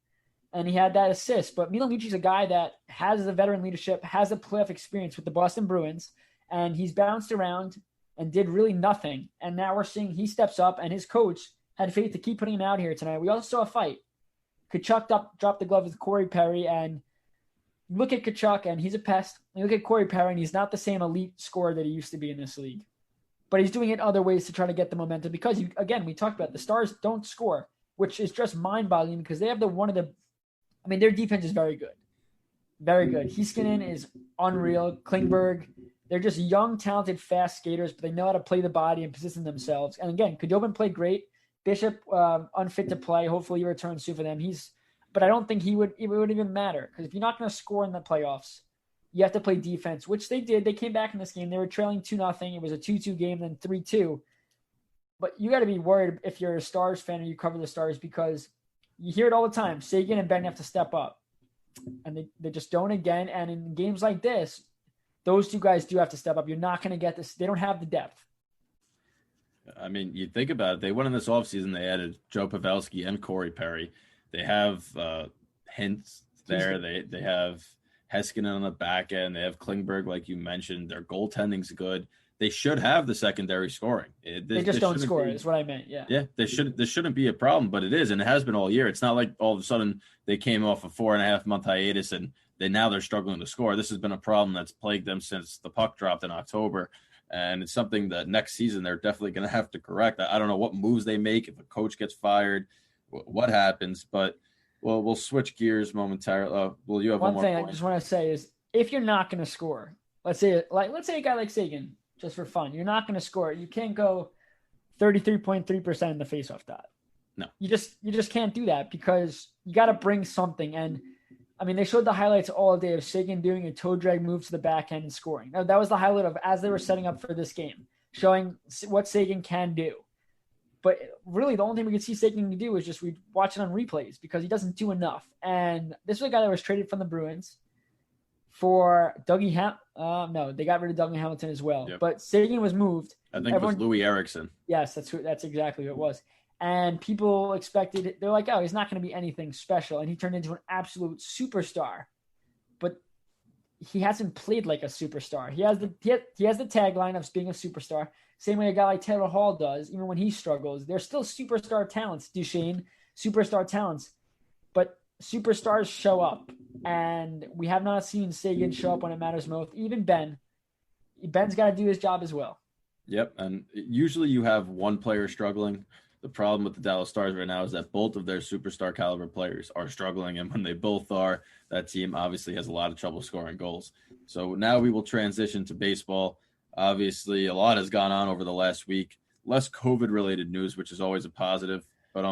and he had that assist. But Milan Lucic is a guy that has the veteran leadership, has a playoff experience with the Boston Bruins, and he's bounced around and did really nothing. And now we're seeing he steps up, and his coach had faith to keep putting him out here tonight. We also saw a fight. Kachuk dropped the glove with Corey Perry, and look at Kachuk, and he's a pest. You look at Corey Perry, and he's not the same elite scorer that he used to be in this league. But he's doing it other ways to try to get the momentum because, we talked about the Stars don't score, which is just mind-boggling because they have their defense is very good. Very good. Heiskanen is unreal. Klingberg, they're just young, talented, fast skaters, but they know how to play the body and position themselves. And again, Khudobin played great. Bishop, unfit to play. Hopefully he returns soon for them. But I don't think it would even matter, because if you're not going to score in the playoffs, you have to play defense, which they did. They came back in this game. They were trailing 2-0. It was a 2-2 game, then 3-2. But you got to be worried if you're a Stars fan or you cover the Stars, because you hear it all the time. Seguin and Ben have to step up, and they just don't again. And in games like this, those 2 guys do have to step up. You're not going to get this. They don't have the depth. I mean, you think about it. They went in this offseason. They added Joe Pavelski and Corey Perry. They have Hintz there. They have Heiskanen on the back end. They have Klingberg, like you mentioned. Their goaltending's good. They should have the secondary scoring. They just don't score, is what I meant. Yeah. Yeah, this shouldn't be a problem, but it is, and it has been all year. It's not like all of a sudden they came off a 4.5-month hiatus and now they're struggling to score. This has been a problem that's plagued them since the puck dropped in October. And it's something that next season they're definitely going to have to correct. I don't know what moves they make, if a coach gets fired, what happens, but we'll switch gears momentarily. Well, you have one more thing point. I just want to say is, if you're not going to score, let's say a guy like Seguin, just for fun, you're not going to score. You can't go 33.3% in the faceoff dot. No, you just can't do that, because you got to bring something. And I mean, they showed the highlights all day of Seguin doing a toe drag move to the backhand and scoring. Now, that was the highlight of as they were setting up for this game, showing what Seguin can do. But really, the only thing we could see Seguin do is just we watch it on replays, because he doesn't do enough. And this was a guy that was traded from the Bruins for Dougie no, they got rid of Dougie Hamilton as well. Yep. But Seguin was moved. I think it was Louis Eriksson. Yes, that's exactly who it was. And people expected, they're like, oh, he's not going to be anything special. And he turned into an absolute superstar. But he hasn't played like a superstar. He has the tagline of being a superstar. Same way a guy like Taylor Hall does, even when he struggles. They're still superstar talents, Duchesne, superstar talents. But superstars show up. And we have not seen Seguin show up when it matters most. Even Ben. Ben's got to do his job as well. Yep. And usually you have one player struggling. The problem with the Dallas Stars right now is that both of their superstar caliber players are struggling. And when they both are, that team obviously has a lot of trouble scoring goals. So now we will transition to baseball. Obviously, a lot has gone on over the last week. Less COVID-related news, which is always a positive, but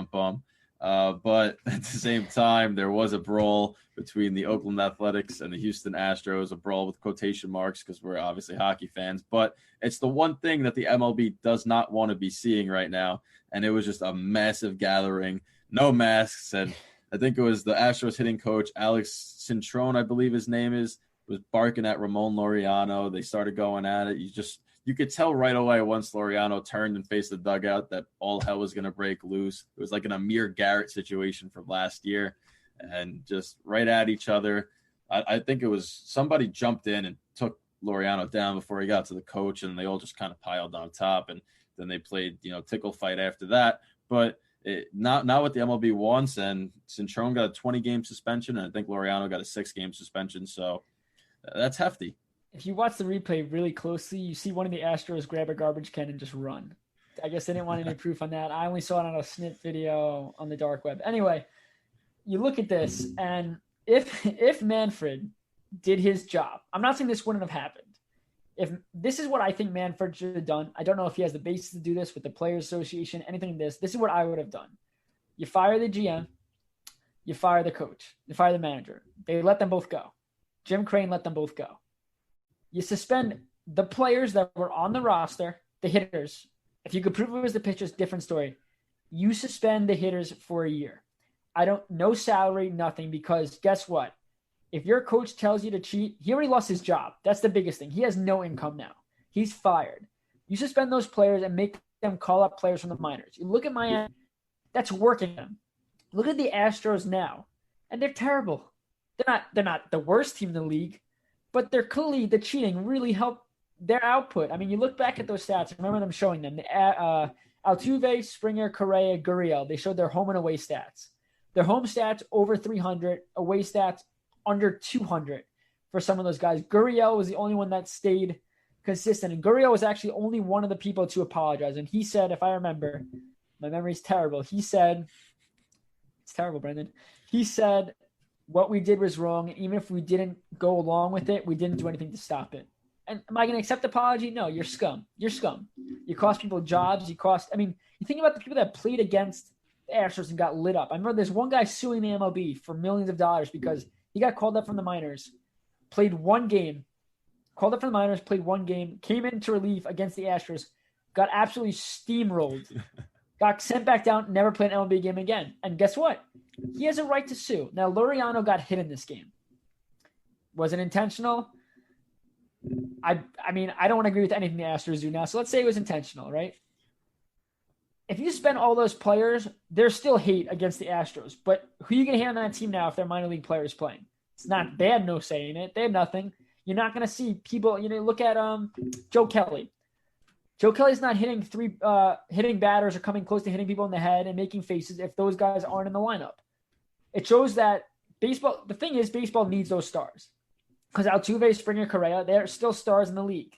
at the same time, there was a brawl between the Oakland Athletics and the Houston Astros, a brawl with quotation marks because we're obviously hockey fans. But it's the one thing that the MLB does not want to be seeing right now. And it was just a massive gathering, no masks. And I think it was the Astros hitting coach, Alex Cintrone, I believe his name is, was barking at Ramon Laureano. They started going at it. You could tell right away once Laureano turned and faced the dugout that all hell was going to break loose. It was like an Amir Garrett situation from last year, and just right at each other. I think it was somebody jumped in and took Laureano down before he got to the coach, and they all just kind of piled on top, and then they played, tickle fight after that. But not what the MLB wants, and Cintrone got a 20-game suspension, and I think Laureano got a 6-game suspension. So that's hefty. If you watch the replay really closely, you see one of the Astros grab a garbage can and just run. I guess they didn't want any proof on that. I only saw it on a snip video on the dark web. Anyway, you look at this, and if Manfred did his job, I'm not saying this wouldn't have happened. If this is what I think Manfred should have done, I don't know if he has the basis to do this with the Players Association, anything like this. This is what I would have done. You fire the GM, you fire the coach, you fire the manager. They let them both go. Jim Crane let them both go. You suspend the players that were on the roster, the hitters. If you could prove it was the pitchers, different story. You suspend the hitters for a year. No salary, nothing, because guess what? If your coach tells you to cheat, he already lost his job. That's the biggest thing. He has no income now. He's fired. You suspend those players and make them call up players from the minors. You look at Miami, that's working them. Look at the Astros now, and they're terrible. They're not the worst team in the league, but they're clearly the cheating really helped their output. I mean, you look back at those stats. I remember them showing them. Altuve, Springer, Correa, Gurriel. They showed their home and away stats. Their home stats over 300, away stats under 200 for some of those guys. Gurriel was the only one that stayed consistent. And Gurriel was actually only one of the people to apologize. And he said, if I remember, my memory's terrible. He said, it's terrible, Brendan. He said, what we did was wrong. And even if we didn't go along with it, we didn't do anything to stop it. And am I going to accept the apology? No, you're scum. You're scum. You cost people jobs. You think about the people that played against the Astros and got lit up. I remember there's one guy suing the MLB for millions of dollars because he got called up from the minors, played one game, came into relief against the Astros, got absolutely steamrolled, got sent back down, never played an MLB game again. And guess what? He has a right to sue. Now, Laureano got hit in this game. Was it intentional? I mean, I don't agree with anything the Astros do now. So let's say it was intentional, right? If you spend all those players, there's still hate against the Astros. But who are you going to hate on that team now if they're minor league players playing? It's not bad, no saying it. They have nothing. You're not going to see people, look at Joe Kelly. Joe Kelly's not hitting hitting batters or coming close to hitting people in the head and making faces if those guys aren't in the lineup. It shows that baseball, the thing is, baseball needs those stars. Because Altuve, Springer, Correa, they're still stars in the league.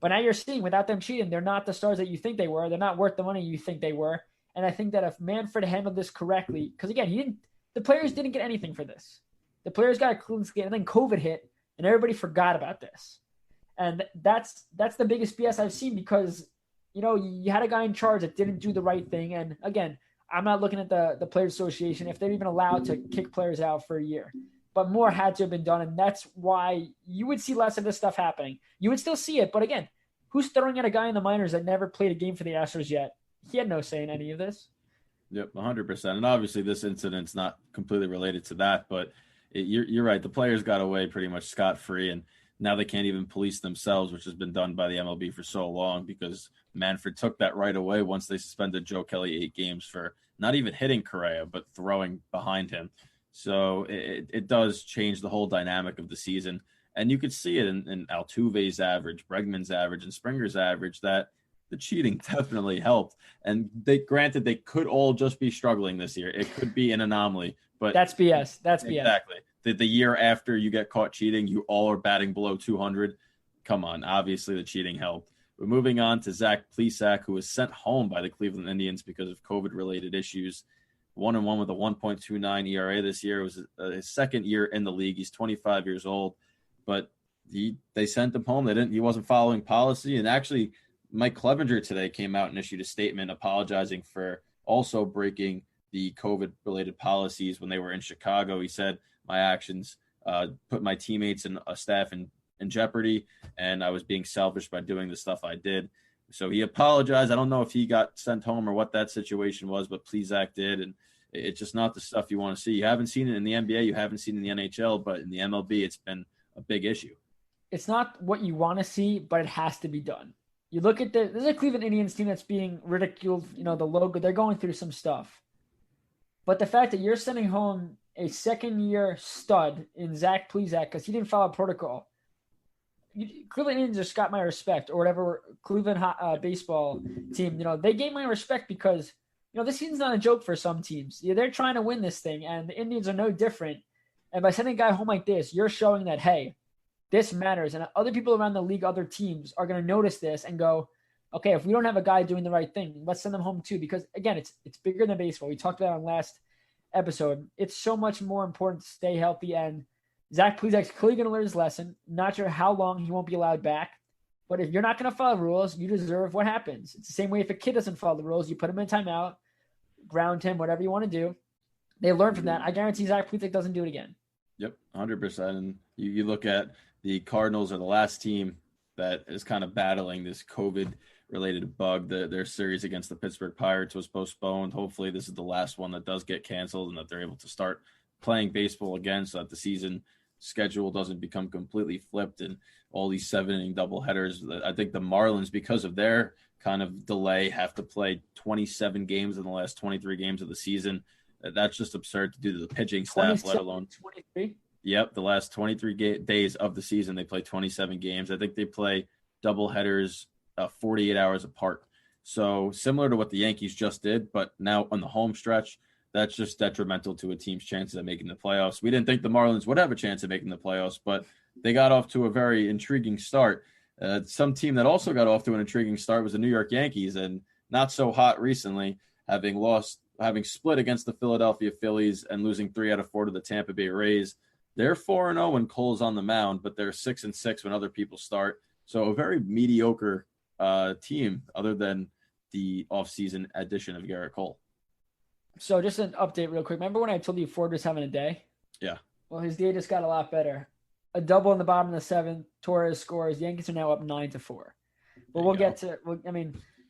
But now you're seeing, without them cheating, they're not the stars that you think they were. They're not worth the money you think they were. And I think that if Manfred handled this correctly, because again, the players didn't get anything for this. The players got a clean skate, and then COVID hit, and everybody forgot about this. And that's the biggest BS I've seen because, you had a guy in charge that didn't do the right thing. And again, I'm not looking at the Players Association if they're even allowed to kick players out for a year. But more had to have been done, and that's why you would see less of this stuff happening. You would still see it, but again, who's throwing at a guy in the minors that never played a game for the Astros yet? He had no say in any of this. Yep, 100%. And obviously this incident's not completely related to that, but you're right. The players got away pretty much scot-free, and now they can't even police themselves, which has been done by the MLB for so long because Manfred took that right away once they suspended Joe Kelly 8 games for not even hitting Correa, but throwing behind him. So it does change the whole dynamic of the season. And you could see it in Altuve's average, Bregman's average, and Springer's average that the cheating definitely helped. And they could all just be struggling this year. It could be an anomaly. But that's BS. That's BS. Exactly. The year after you get caught cheating, you all are batting below 200. Come on. Obviously, the cheating helped. But moving on to Zach Plesac, who was sent home by the Cleveland Indians because of COVID-related issues. 1-1 with a 1.29 ERA this year. It was his second year in the league. He's 25 years old, but they sent him home. He wasn't following policy. And actually, Mike Clevenger today came out and issued a statement apologizing for also breaking the COVID-related policies when they were in Chicago. He said, my actions put my teammates and staff in jeopardy, and I was being selfish by doing the stuff I did. So he apologized. I don't know if he got sent home or what that situation was, but Plesac did. And it's just not the stuff you want to see. You haven't seen it in the NBA. You haven't seen it in the NHL, but in the MLB, it's been a big issue. It's not what you want to see, but it has to be done. You look at there's a Cleveland Indians team that's being ridiculed. The logo, they're going through some stuff. But the fact that you're sending home a second-year stud in Zach Plesac because he didn't follow protocol, Cleveland Indians just got my respect, or whatever Cleveland baseball team. They gave my respect because this season's not a joke for some teams. They're trying to win this thing, and the Indians are no different. And by sending a guy home like this, you're showing that, hey, this matters, and other people around the league, other teams, are going to notice this and go, okay, if we don't have a guy doing the right thing, let's send them home too. Because again, it's bigger than baseball. We talked about it on last episode. It's so much more important to stay healthy. And Zach Plezak's clearly going to learn his lesson. Not sure how long he won't be allowed back. But if you're not going to follow rules, you deserve what happens. It's the same way if a kid doesn't follow the rules, you put him in timeout, ground him, whatever you want to do. They learn from that. I guarantee Zach Plezak doesn't do it again. Yep, 100%. And you look at the Cardinals are the last team that is kind of battling this COVID-related bug. Their series against the Pittsburgh Pirates was postponed. Hopefully this is the last one that does get canceled and that they're able to start playing baseball again so that the season schedule doesn't become completely flipped and all these 7-inning doubleheaders. I think the Marlins, because of their kind of delay, have to play 27 games in the last 23 games of the season. That's just absurd to do to the pitching staff, let alone 23. Yep, the last 23 days of the season, they play 27 games. I think they play doubleheaders 48 hours apart. So similar to what the Yankees just did, but now on the home stretch, that's just detrimental to a team's chances of making the playoffs. We didn't think the Marlins would have a chance of making the playoffs, but they got off to a very intriguing start. Some team that also got off to an intriguing start was the New York Yankees, and not so hot recently, having split against the Philadelphia Phillies and losing 3 out of 4 to the Tampa Bay Rays. They're 4-0 when Cole's on the mound, but they're 6-6 when other people start. So a very mediocre team other than the offseason addition of Garrett Cole. So just an update real quick. Remember when I told you Ford was having a day? Yeah. Well, his day just got a lot better. A double in the bottom of the 7th. Torres scores. The Yankees are now up 9-4. But we'll get to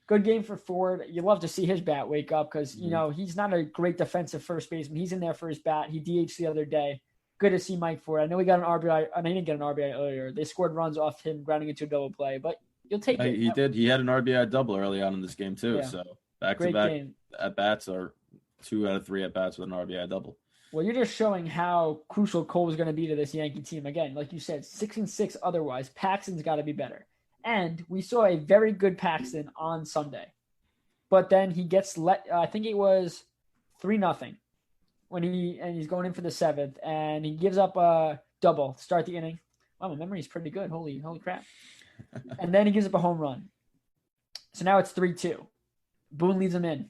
good game for Ford. You love to see his bat wake up because, he's not a great defensive first baseman. He's in there for his bat. He DH'd the other day. Good to see Mike Ford. I know he got an RBI. I mean, he didn't get an RBI earlier. They scored runs off him grounding into a double play, but you'll take it. He did. He had an RBI double early on in this game too. Yeah. So back-to-back at-bats are 2 out of 3 at-bats with an RBI double. Well, you're just showing how crucial Cole is going to be to this Yankee team. Again, like you said, 6-6 otherwise. Paxton's got to be better. And we saw a very good Paxton on Sunday. But then he gets I think it was 3-0 when he's going in for the 7th, and he gives up a double to start the inning. Wow, my memory is pretty good. Holy crap. And then he gives up a home run. So now it's 3-2. Boone leaves him in.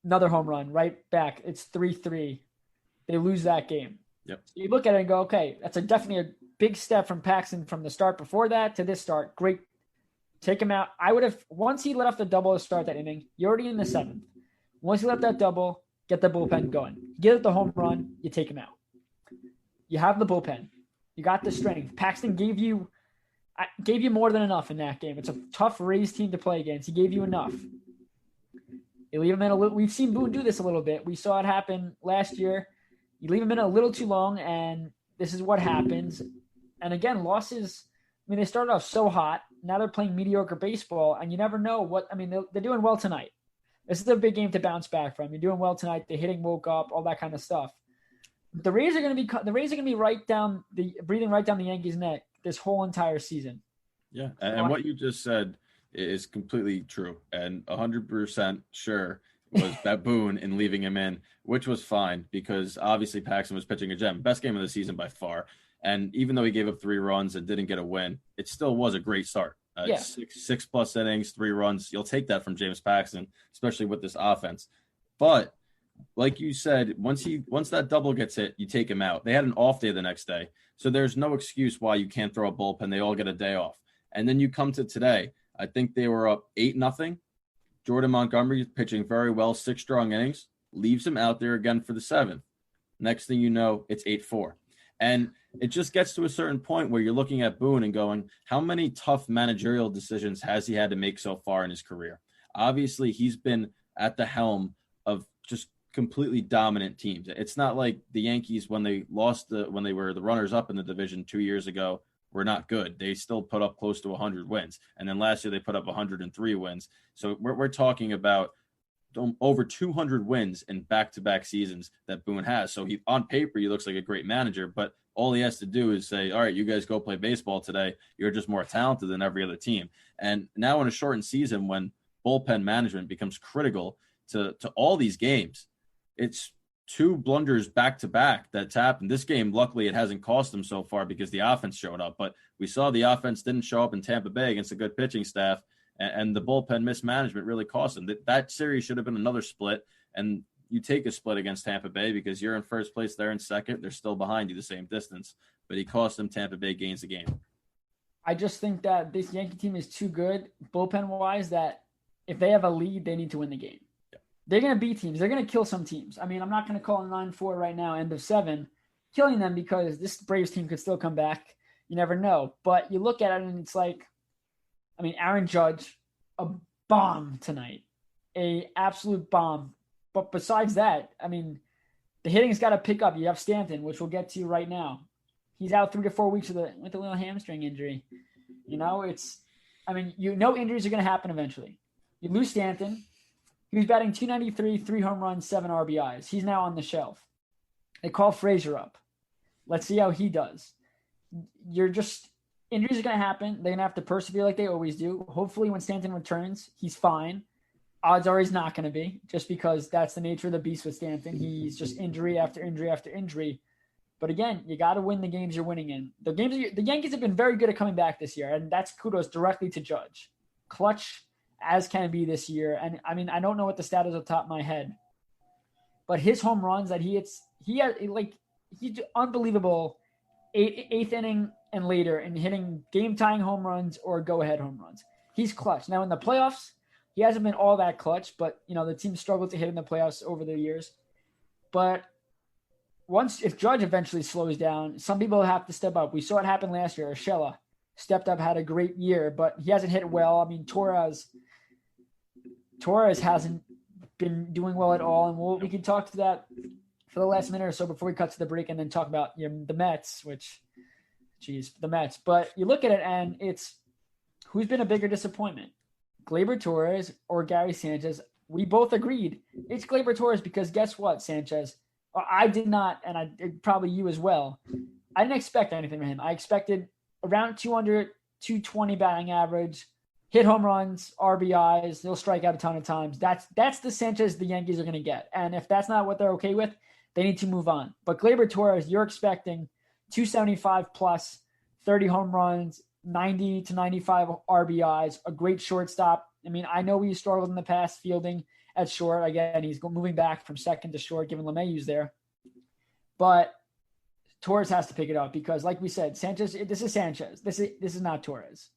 Another home run right back. It's 3-3. They lose that game. Yep. So you look at it and go, okay, that's definitely a big step from Paxton from the start before that to this start. Great. Take him out. I would have, once he let off the double to start that inning, you're already in the 7th. Once he let that double, get the bullpen going. Get the home run, you take him out. You have the bullpen. You got the strength. Paxton gave you more than enough in that game. It's a tough Rays team to play against. He gave you enough. You leave him in a little. We've seen Boone do this a little bit. We saw it happen last year. You leave him in a little too long, and this is what happens. And again, losses. I mean, they started off so hot. Now they're playing mediocre baseball, and you never know what. I mean, they're doing well tonight. This is a big game to bounce back from. You're doing well tonight. The hitting woke up, all that kind of stuff. The Rays are going to be breathing right down the Yankees' neck this whole entire season. Yeah, and what you just said is completely true, and 100% sure was that Boone in leaving him in, which was fine because obviously Paxton was pitching a gem, best game of the season by far. And even though he gave up 3 runs and didn't get a win, it still was a great start. 6+ innings, 3 runs. You'll take that from James Paxton, especially with this offense. But like you said, once that double gets hit, you take him out. They had an off day the next day, so there's no excuse why you can't throw a bullpen. They all get a day off. And then you come to today. I think they were up 8-0. Jordan Montgomery pitching very well, 6 strong innings, leaves him out there again for the 7th. Next thing you know, it's 8-4. And it just gets to a certain point where you're looking at Boone and going, how many tough managerial decisions has he had to make so far in his career? Obviously, he's been at the helm of just completely dominant teams. It's not like the Yankees when they were the runners up in the division 2 years ago were not good. They still put up close to 100 wins. And then last year they put up 103 wins. So we're talking about over 200 wins in back-to-back seasons that Boone has. So on paper, he looks like a great manager, but all he has to do is say, all right, you guys go play baseball today. You're just more talented than every other team. And now in a shortened season, when bullpen management becomes critical to all these games, it's 2 blunders back-to-back that's happened. This game, luckily, it hasn't cost them so far because the offense showed up. But we saw the offense didn't show up in Tampa Bay against a good pitching staff. And the bullpen mismanagement really cost him. That series should have been another split, and you take a split against Tampa Bay because you're in first place, they're in second, they're still behind you the same distance. But he cost them Tampa Bay gains the game. I just think that this Yankee team is too good bullpen-wise that if they have a lead, they need to win the game. Yeah. They're going to beat teams. They're going to kill some teams. I mean, I'm not going to call a 9-4 right now, end of 7, killing them because this Braves team could still come back. You never know. But you look at it and it's like, I mean, Aaron Judge, a bomb tonight, a absolute bomb. But besides that, I mean, the hitting's got to pick up. You have Stanton, which we'll get to right now. He's out 3 to 4 weeks with a little hamstring injury. Injuries are going to happen eventually. You lose Stanton. He was batting .293, 3 home runs, 7 RBIs. He's now on the shelf. They call Frazier up. Let's see how he does. Injuries are going to happen. They're going to have to persevere like they always do. Hopefully when Stanton returns, he's fine. Odds are he's not going to be, just because that's the nature of the beast with Stanton. He's just injury after injury after injury. But again, you got to win the games you're winning in. The Yankees have been very good at coming back this year, and that's kudos directly to Judge. Clutch as can be this year. And I mean, I don't know what the stat is off the top of my head, but his home runs that he's unbelievable. Eighth inning and later, and hitting game-tying home runs or go-ahead home runs. He's clutch. Now in the playoffs, he hasn't been all that clutch, but the team struggled to hit in the playoffs over the years. But if Judge eventually slows down, some people have to step up. We saw it happen last year. Urshela stepped up, had a great year, but he hasn't hit well. I mean, Torres hasn't been doing well at all, and we can talk to that for the last minute or so before we cut to the break, and then talk about the Mets, the Mets. But you look at it, and it's who's been a bigger disappointment, Gleyber Torres or Gary Sanchez? We both agreed it's Gleyber Torres because guess what, Sanchez? I did not, and probably you as well. I didn't expect anything from him. I expected around 200, 220 batting average, hit home runs, RBIs. He'll strike out a ton of times. That's the Sanchez the Yankees are going to get. And if that's not what they're okay with, they need to move on. But Gleyber Torres, you're expecting 275 plus, 30 home runs, 90 to 95 RBIs, a great shortstop. I mean, I know he struggled in the past fielding at short. Again, he's moving back from second to short, given LeMahieu's there. But Torres has to pick it up because, like we said, Sanchez. This is Sanchez. This is not Torres.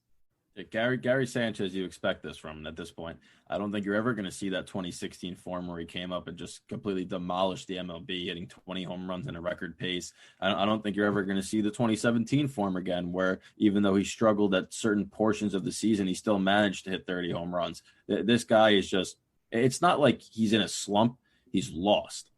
Yeah, Gary Sanchez, you expect this from him at this point. I don't think you're ever going to see that 2016 form where he came up and just completely demolished the MLB, hitting 20 home runs in a record pace. I don't think you're ever going to see the 2017 form again, where even though he struggled at certain portions of the season, he still managed to hit 30 home runs. This guy is just, it's not like he's in a slump. He's lost.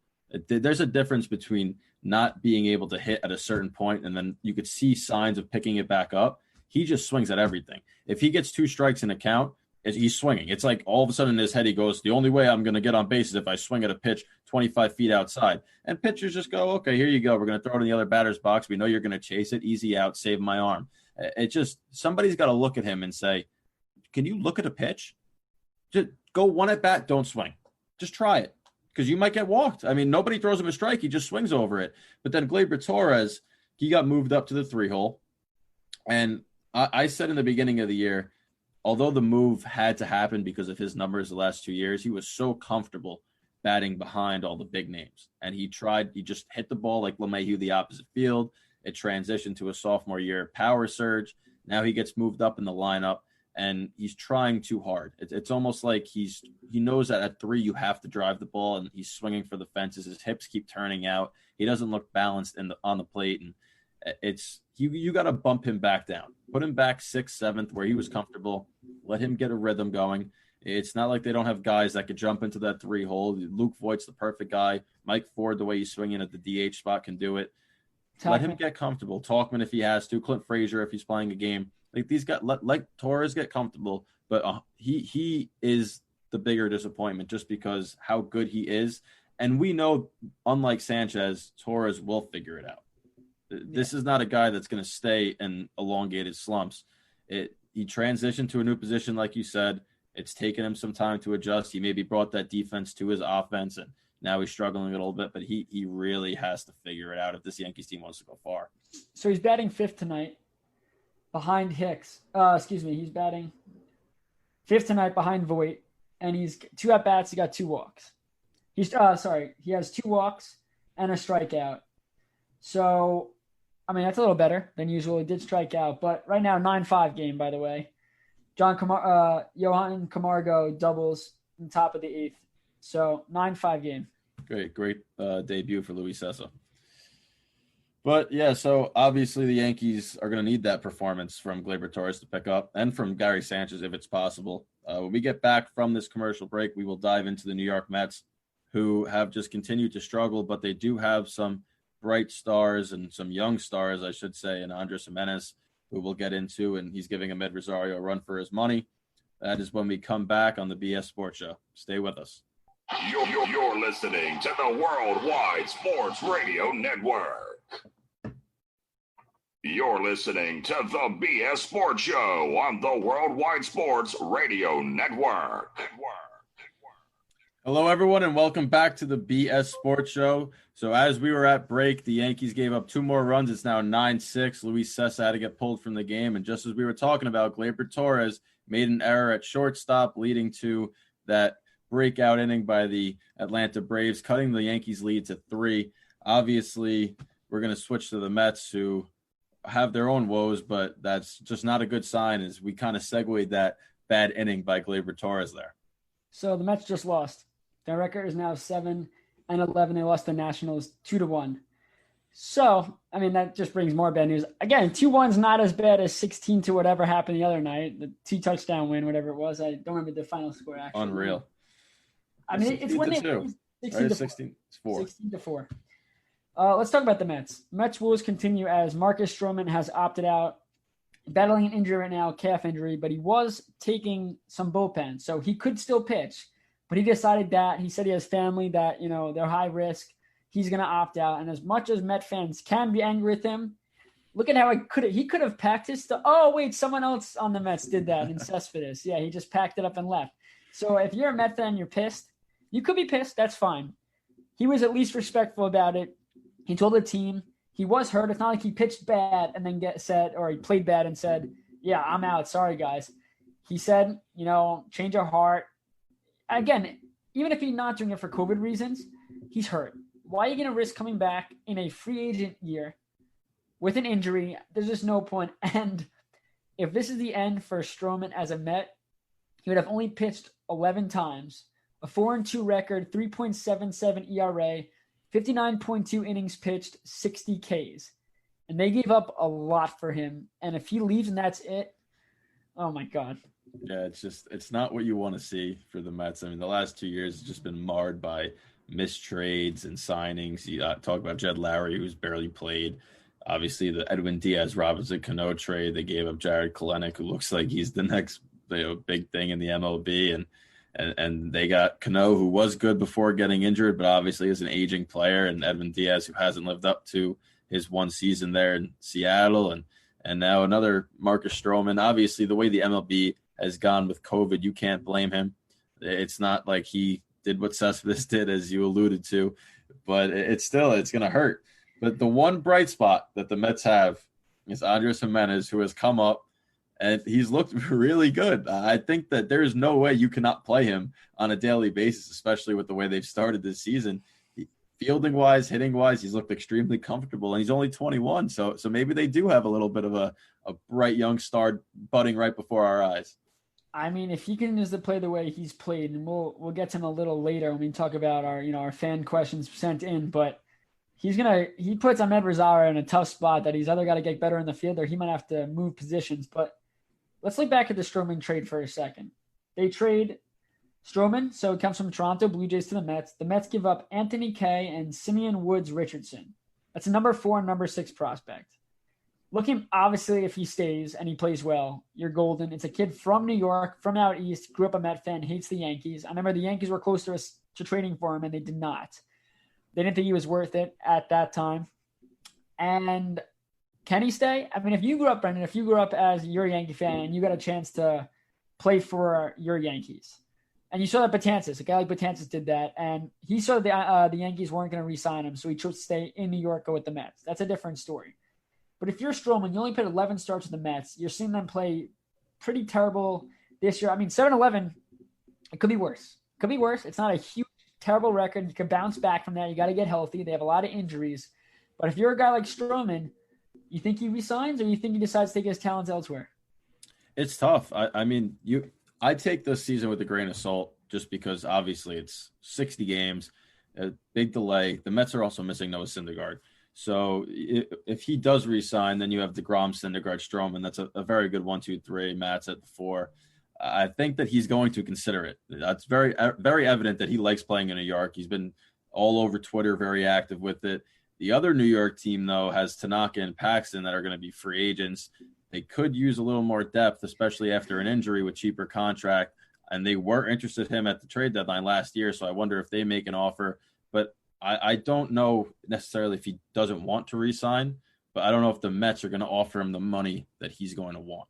There's a difference between not being able to hit at a certain point, and then you could see signs of picking it back up. He just swings at everything. If he gets 2 strikes in a count, he's swinging. It's like all of a sudden in his head, he goes, the only way I'm going to get on base is if I swing at a pitch 25 feet outside. And pitchers just go, okay, here you go. We're going to throw it in the other batter's box. We know you're going to chase it. Easy out. Save my arm. It just, somebody's got to look at him and say, can you look at a pitch? Just go one at bat. Don't swing. Just try it. Because you might get walked. I mean, nobody throws him a strike. He just swings over it. But then Gleyber Torres, he got moved up to the 3-hole. And I said in the beginning of the year, although the move had to happen because of his numbers the last 2 years, he was so comfortable batting behind all the big names. And he just hit the ball like LeMahieu the opposite field. It transitioned to a sophomore year power surge. Now he gets moved up in the lineup, and he's trying too hard. It's almost like he knows that at 3 you have to drive the ball, and he's swinging for the fences. His hips keep turning out. He doesn't look balanced on the plate, and it's you got to bump him back down. Put him back 6th, 7th, where he was comfortable. Let him get a rhythm going. It's not like they don't have guys that could jump into that 3-hole. Luke Voigt's the perfect guy. Mike Ford, the way he's swinging at the DH spot, can do it. Let him get comfortable. Talkman if he has to. Clint Frazier if he's playing a game. Like these guys, let Torres get comfortable. But he is the bigger disappointment just because how good he is. And we know, unlike Sanchez, Torres will figure it out. This is not a guy that's going to stay in elongated slumps. He transitioned to a new position, like you said. It's taken him some time to adjust. He maybe brought that defense to his offense, and now he's struggling a little bit, but he really has to figure it out if this Yankees team wants to go far. So he's batting 5th tonight behind Hicks. He's batting fifth tonight behind Voit, and he's 2 at-bats. He got 2 walks. He has 2 walks and a strikeout. So, I mean, that's a little better than usual. He did strike out, but right now, 9-5 game, by the way. Johan Camargo doubles in top of the 8th. So, 9-5 game. Great debut for Luis Cessa. But, yeah, so obviously the Yankees are going to need that performance from Gleyber Torres to pick up and from Gary Sanchez if it's possible. When we get back from this commercial break, we will dive into the New York Mets, who have just continued to struggle, but they do have some bright stars and some young stars, I should say, and Andres Gimenez, who we'll get into, and he's giving Ahmed Rosario a run for his money. That is when we come back on the BS Sports Show. Stay with us. You're listening to the Worldwide Sports Radio Network. You're listening to the BS Sports Show on the Worldwide Sports Radio Network. Hello, everyone, and welcome back to the BS Sports Show. So as we were at break, the Yankees gave up 2 more runs. It's now 9-6. Luis Cessa had to get pulled from the game. And just as we were talking about, Gleyber Torres made an error at shortstop, leading to that breakout inning by the Atlanta Braves, cutting the Yankees' lead to 3. Obviously, we're going to switch to the Mets, who have their own woes, but that's just not a good sign as we kind of segued that bad inning by Gleyber Torres there. So the Mets just lost. Their record is now 7-11. They lost the Nationals 2-1. So, I mean, that just brings more bad news. Again, 2-1's not as bad as 16 to whatever happened the other night. The 2-touchdown win, whatever it was. I don't remember the final score, actually. Unreal. I mean, it's when they 16-4. 16-4. Let's talk about the Mets. Mets woes continue as Marcus Stroman has opted out, battling an injury right now, calf injury, but he was taking some bullpen, so he could still pitch. But he decided that he said he has family that, they're high risk. He's going to opt out. And as much as Met fans can be angry with him, look at how he could have packed his stuff. Oh, wait, someone else on the Mets did that in Cespedes. Yeah, he just packed it up and left. So if you're a Met fan, you're pissed. You could be pissed. That's fine. He was at least respectful about it. He told the team he was hurt. It's not like he pitched bad and then he played bad and said, yeah, I'm out. Sorry, guys. He said, change your heart. Again, even if he's not doing it for COVID reasons, he's hurt. Why are you going to risk coming back in a free agent year with an injury? There's just no point. And if this is the end for Stroman as a Met, he would have only pitched 11 times, a 4-2 record, 3.77 ERA, 59.2 innings pitched, 60 Ks. And they gave up a lot for him. And if he leaves and that's it, oh my God. Yeah, it's not what you want to see for the Mets. I mean, the last 2 years has just been marred by missed trades and signings. You talk about Jed Lowry, who's barely played. Obviously, the Edwin Diaz, Robinson Cano trade. They gave up Jared Kelenic, who looks like he's the next big thing in the MLB. And they got Cano, who was good before getting injured, but obviously is an aging player, and Edwin Diaz, who hasn't lived up to his one season there in Seattle. And now another Marcus Stroman. Obviously, the way the MLB has gone with COVID, you can't blame him. It's not like he did what Cespedes did, as you alluded to, but it's going to hurt. But the one bright spot that the Mets have is Andres Gimenez, who has come up, and he's looked really good. I think that there is no way you cannot play him on a daily basis, especially with the way they've started this season. Fielding-wise, hitting-wise, he's looked extremely comfortable, and he's only 21. So maybe they do have a little bit of a bright young star budding right before our eyes. I mean, if he continues to play the way he's played, and we'll get to him a little later when we talk about our fan questions sent in, but he puts Ahmed Rosario in a tough spot that he's either got to get better in the field or he might have to move positions. But let's look back at the Stroman trade for a second. They trade Stroman, so it comes from Toronto Blue Jays to the Mets. The Mets give up Anthony Kay and Simeon Woods Richardson. That's a number 4 and number 6 prospect. Looking, obviously, if he stays and he plays well, you're golden. It's a kid from New York, from out east, grew up a Met fan, hates the Yankees. I remember the Yankees were close to trading for him, and they did not. They didn't think he was worth it at that time. And can he stay? I mean, if you grew up, Brendan, as your Yankee fan and you got a chance to play for your Yankees, and you saw that Betances, a guy like Betances did that, and he saw the Yankees weren't going to re-sign him, so he chose to stay in New York, go with the Mets. That's a different story. But if you're Stroman, you only played 11 starts with the Mets. You're seeing them play pretty terrible this year. I mean, 7-11, it could be worse. It could be worse. It's not a huge, terrible record. You could bounce back from that. You got to get healthy. They have a lot of injuries. But if you're a guy like Stroman, you think he resigns or you think he decides to take his talents elsewhere? It's tough. I mean, I take this season with a grain of salt just because obviously it's 60 games, a big delay. The Mets are also missing Noah Syndergaard. So if he does resign, then you have DeGrom, Syndergaard, Stroman. That's a very good 1, 2, 3. Matt's at the 4. I think that he's going to consider it. That's very, very evident that he likes playing in New York. He's been all over Twitter, very active with it. The other New York team, though, has Tanaka and Paxton that are going to be free agents. They could use a little more depth, especially after an injury with cheaper contract. And they were interested in him at the trade deadline last year. So I wonder if they make an offer. But I don't know necessarily if he doesn't want to re-sign. But I don't know if the Mets are going to offer him the money that he's going to want.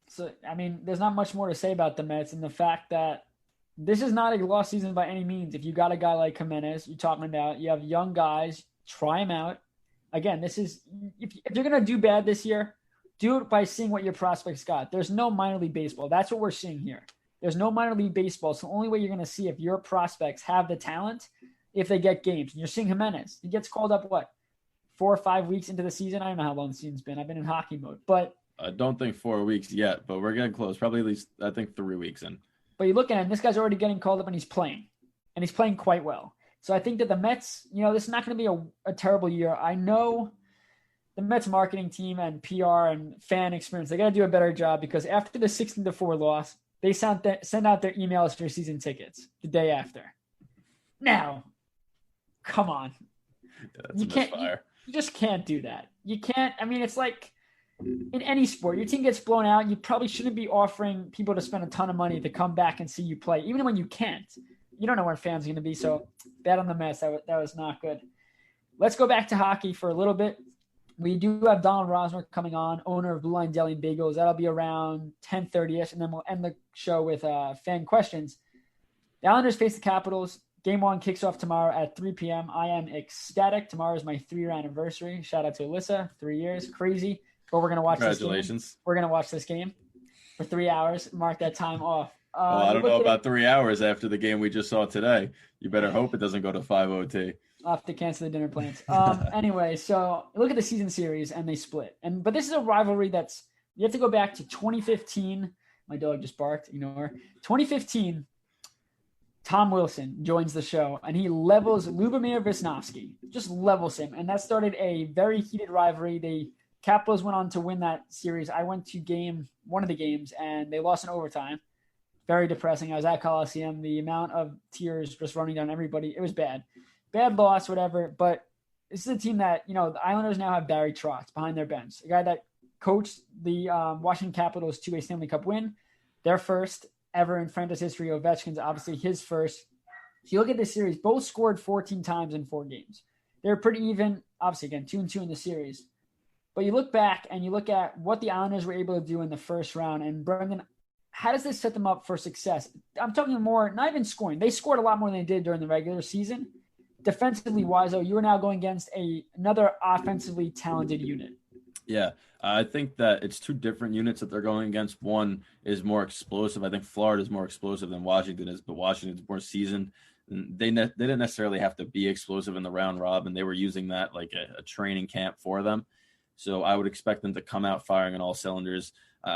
So, I mean, there's not much more to say about the Mets and the fact that this is not a lost season by any means. If you got a guy like Jimenez, you're talking about, you have young guys, try him out. Again, this is, if you're going to do bad this year, do it by seeing what your prospects got. There's no minor league baseball. That's what we're seeing here. There's no minor league baseball. So the only way you're going to see if your prospects have the talent, if they get games. And you're seeing Jimenez. He gets called up, 4 or 5 weeks into the season? I don't know how long the season's been. I've been in hockey mode. But I don't think 4 weeks yet, but we're getting close. Probably at least, I think, 3 weeks in. But you look at him, this guy's already getting called up and he's playing. And he's playing quite well. So I think that the Mets, this is not going to be a terrible year. I know the Mets marketing team and PR and fan experience, they got to do a better job because after the 16-4 loss, they send out their emails for season tickets the day after. Now, come on. Yeah, you just can't do that. You can't. I mean, it's like in any sport, your team gets blown out. You probably shouldn't be offering people to spend a ton of money to come back and see you play, even when you can't. You don't know where fans are going to be. So bad on the Mets. That was not good. Let's go back to hockey for a little bit. We do have Donald Rosner coming on, owner of Blue Line Deli and Bagels. That'll be around 10:30ish, and then we'll end the show with fan questions. The Islanders face the Capitals. Game 1 kicks off tomorrow at 3 p.m. I am ecstatic. Tomorrow is my 3-year anniversary. Shout out to Alyssa, 3 years. Crazy. But we're going to watch this game. Congratulations. We're going to watch this game for 3 hours. Mark that time off. I don't know about 3 hours after the game we just saw today. You better hope it doesn't go to 5 OT. I'll have to cancel the dinner plans. Anyway, so look at the season series, and they split. But this is a rivalry that's – you have to go back to 2015. My dog just barked. Ignore her. 2015, Tom Wilson joins the show, and he levels Lubomir Visnovsky. Just levels him. And that started a very heated rivalry. The Capitals went on to win that series. I went to one of the games, and they lost in overtime. Very depressing. I was at Coliseum. The amount of tears just running down everybody, it was bad. Bad loss, whatever. But this is a team that, the Islanders now have Barry Trotz behind their bench, a guy that coached the Washington Capitals to a Stanley Cup win, their first ever in franchise history. Ovechkin's obviously his first. If you look at this series, both scored 14 times in 4 games. They're pretty even, obviously, again, 2-2 in the series. But you look back and you look at what the Islanders were able to do in the first round. And Brendan, how does this set them up for success? I'm talking more, not even scoring. They scored a lot more than they did during the regular season. Defensively wise, though, you are now going against another offensively talented unit. Yeah, I think that it's 2 different units that they're going against. One is more explosive. I think Florida is more explosive than Washington is, but Washington's more seasoned. They didn't necessarily have to be explosive in the round robin. They were using that like a training camp for them. So I would expect them to come out firing on all cylinders.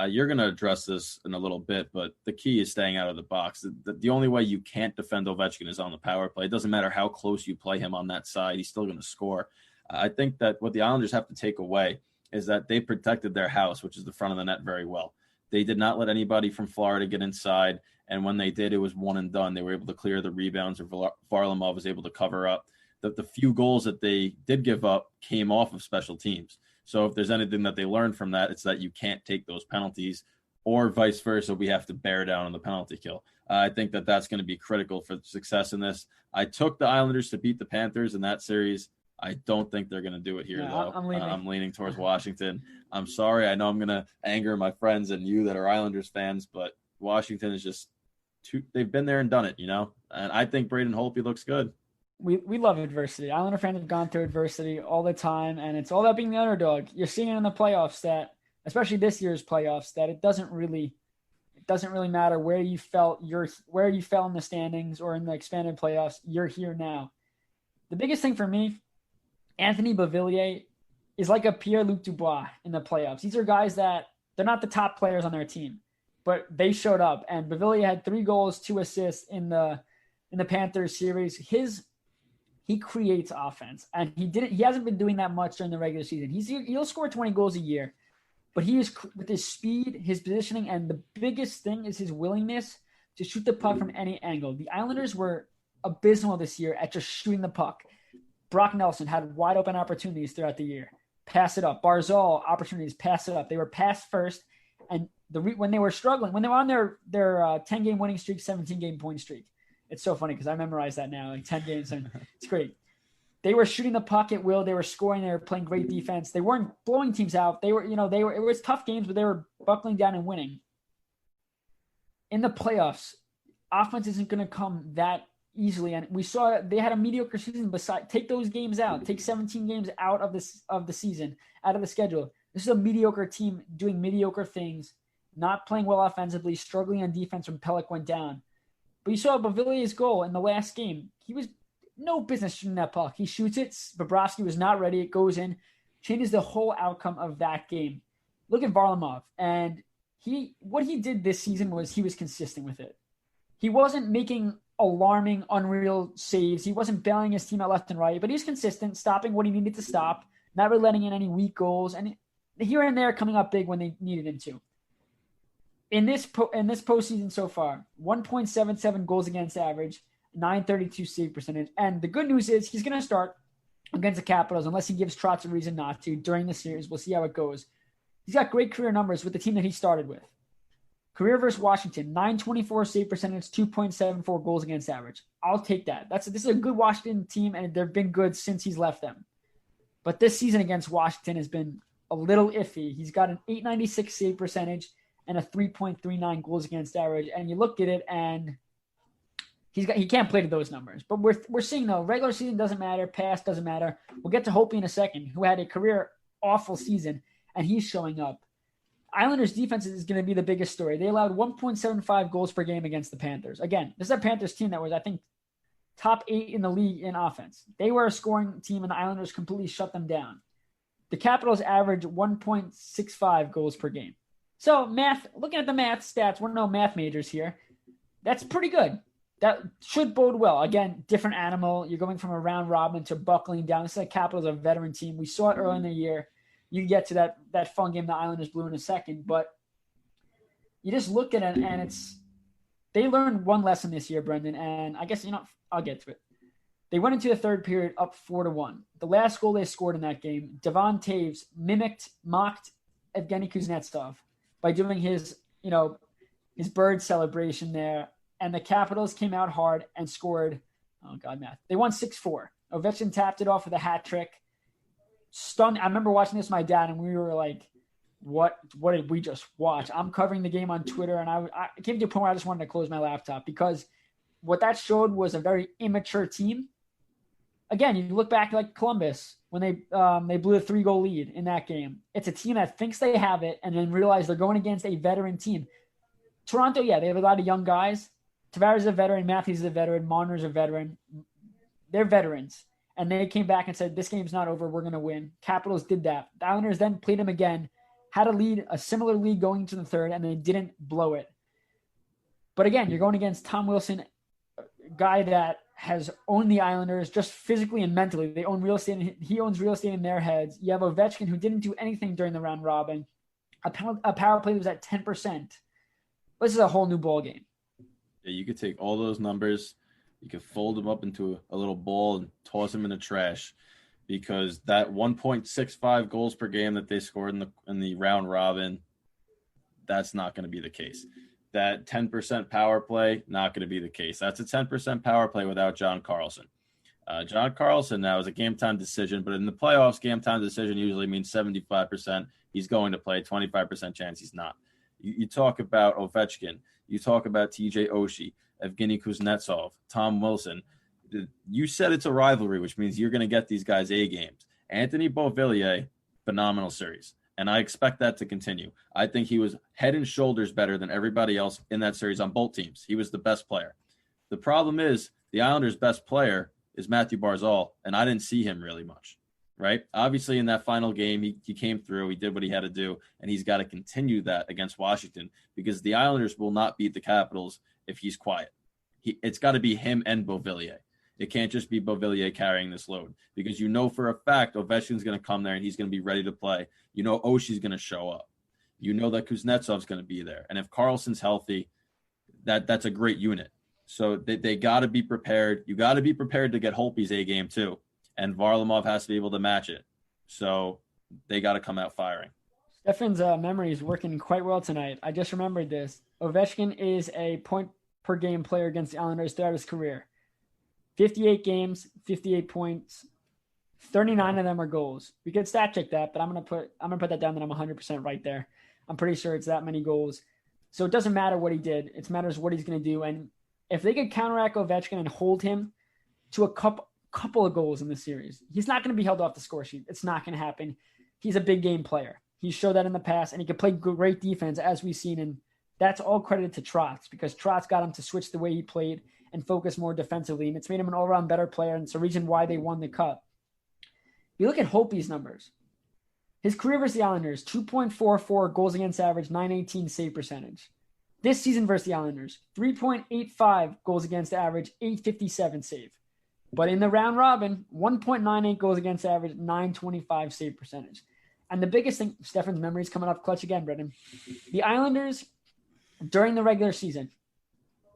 You're going to address this in a little bit, but the key is staying out of the box. The only way you can't defend Ovechkin is on the power play. It doesn't matter how close you play him on that side. He's still going to score. I think that what the Islanders have to take away is that they protected their house, which is the front of the net, very well. They did not let anybody from Florida get inside, and when they did, it was one and done. They were able to clear the rebounds, or Varlamov was able to cover up. The few goals that they did give up came off of special teams. So if there's anything that they learned from that, it's that you can't take those penalties, or vice versa. We have to bear down on the penalty kill. I think that that's going to be critical for success in this. I took the Islanders to beat the Panthers in that series. I don't think they're going to do it here, though. I'm leaning towards Washington. I'm sorry. I know I'm going to anger my friends and you that are Islanders fans, but Washington is just they've been there and done it, And I think Braden Holtby looks good. We love adversity. Islander fans have gone through adversity all the time, and it's all about being the underdog. You're seeing it in the playoffs that, especially this year's playoffs, that it doesn't really doesn't really matter where you fell in the standings or in the expanded playoffs. You're here now. The biggest thing for me, Anthony Beauvillier is like a Pierre-Luc Dubois in the playoffs. These are guys that they're not the top players on their team, but they showed up. And Beauvillier had 3 goals, 2 assists in the Panthers series. He creates offense, and he hasn't been doing that much during the regular season. He'll score 20 goals a year, but he is, with his speed, his positioning, and the biggest thing is his willingness to shoot the puck from any angle. The Islanders were abysmal this year at just shooting the puck. Brock Nelson had wide open opportunities throughout the year. Pass it up. Barzal, opportunities, pass it up. They were pass first, and when they were struggling, when they were on their 10-game winning streak, 17-game point streak. It's so funny because I memorized that now, like 10 games. And it's great. They were shooting the puck at will. They were scoring. They were playing great defense. They weren't blowing teams out. It was tough games, but they were buckling down and winning. In the playoffs, offense isn't going to come that easily. And we saw they had a mediocre season. Take those games out. Take 17 games out of the season, out of the schedule. This is a mediocre team doing mediocre things, not playing well offensively, struggling on defense when Pelech went down. But you saw Beauvillier's goal in the last game. He was no business shooting that puck. He shoots it. Bobrovsky was not ready. It goes in. Changes the whole outcome of that game. Look at Varlamov. And what he did this season was he was consistent with it. He wasn't making alarming, unreal saves. He wasn't bailing his team out left and right. But he was consistent, stopping what he needed to stop, not really letting in any weak goals. And here and there coming up big when they needed him to. In this postseason so far, 1.77 goals against average, 932 save percentage. And the good news is he's going to start against the Capitals unless he gives Trotz a reason not to during the series. We'll see how it goes. He's got great career numbers with the team that he started with. Career versus Washington, 924 save percentage, 2.74 goals against average. I'll take that. This is a good Washington team, and they've been good since he's left them. But this season against Washington has been a little iffy. He's got an 896 save percentage and a 3.39 goals against average. And you look at it, and he can't play to those numbers. But we're seeing, though, regular season doesn't matter, past doesn't matter. We'll get to Hopi in a second, who had a career awful season, and he's showing up. Islanders defense is going to be the biggest story. They allowed 1.75 goals per game against the Panthers. Again, this is a Panthers team that was, I think, top 8 in the league in offense. They were a scoring team, and the Islanders completely shut them down. The Capitals average 1.65 goals per game. So looking at the math stats, we're no math majors here. That's pretty good. That should bode well. Again, different animal. You're going from a round robin to buckling down. This is like Capitals, a veteran team. We saw it early in the year. You get to that fun game the Islanders blew in a second, but you just look at it and they learned one lesson this year, Brendan, and I guess, I'll get to it. They went into the third period up 4-1. The last goal they scored in that game, Devon Taves mocked Evgeny Kuznetsov by doing his bird celebration there. And the Capitals came out hard and scored. Oh, God, math. They won 6-4. Ovechkin tapped it off with a hat trick. Stunned. I remember watching this with my dad, and we were like, what did we just watch? I'm covering the game on Twitter, and I came to a point where I just wanted to close my laptop because what that showed was a very immature team. Again, you look back like Columbus when they blew a 3-goal lead in that game. It's a team that thinks they have it and then realize they're going against a veteran team. Toronto, yeah, they have a lot of young guys. Tavares is a veteran. Matthews is a veteran. Marner's a veteran. They're veterans. And they came back and said, this game's not over. We're going to win. Capitals did that. The Islanders then played them again, had a similar lead going into the third, and they didn't blow it. But again, you're going against Tom Wilson, a guy that has owned the Islanders just physically and mentally. They own real estate. He owns real estate in their heads. You have Ovechkin, who didn't do anything during the round robin. A power play was at 10%. This is a whole new ball game. Yeah, you could take all those numbers, you could fold them up into a little ball and toss them in the trash, because that 1.65 goals per game that they scored in the round robin, that's not going to be the case. That 10% power play, not going to be the case. That's a 10% power play without John Carlson. John Carlson now is a game time decision, but in the playoffs, game time decision usually means 75% he's going to play, 25% chance he's not. You talk about Ovechkin, you talk about TJ Oshie, Evgeny Kuznetsov, Tom Wilson. You said it's a rivalry, which means you're going to get these guys A games. Anthony Beauvillier, phenomenal series. And I expect that to continue. I think he was head and shoulders better than everybody else in that series on both teams. He was the best player. The problem is the Islanders' best player is Matthew Barzal, and I didn't see him really much, right? Obviously, in that final game, he came through. He did what he had to do, and he's got to continue that against Washington because the Islanders will not beat the Capitals if he's quiet. It's got to be him and Beauvillier. It can't just be Beauvillier carrying this load because you know for a fact Ovechkin's going to come there and he's going to be ready to play. You know Oshie's going to show up. You know that Kuznetsov's going to be there. And if Karlsson's healthy, that's a great unit. So they got to be prepared. You got to be prepared to get Holtby's A game too. And Varlamov has to be able to match it. So they got to come out firing. Stefan's memory is working quite well tonight. I just remembered this. Ovechkin is a point-per-game player against the Islanders throughout his career. 58 games, 58 points, 39 of them are goals. We could stat check that, but I'm gonna put that down that I'm 100% right there. I'm pretty sure it's that many goals. So it doesn't matter what he did. It matters what he's gonna do. And if they could counteract Ovechkin and hold him to a couple of goals in the series, he's not gonna be held off the score sheet. It's not gonna happen. He's a big game player. He showed that in the past, and he could play great defense as we've seen. And that's all credited to Trotz because Trotz got him to switch the way he played and focus more defensively. And it's made him an all-around better player. And it's the reason why they won the cup. You look at Holtby's numbers. His career versus the Islanders, 2.44 goals against average, 918 save percentage. This season versus the Islanders, 3.85 goals against average, 857 save. But in the round robin, 1.98 goals against average, 925 save percentage. And the biggest thing, Stefan's memory is coming up clutch again, Brendan. The Islanders, during the regular season,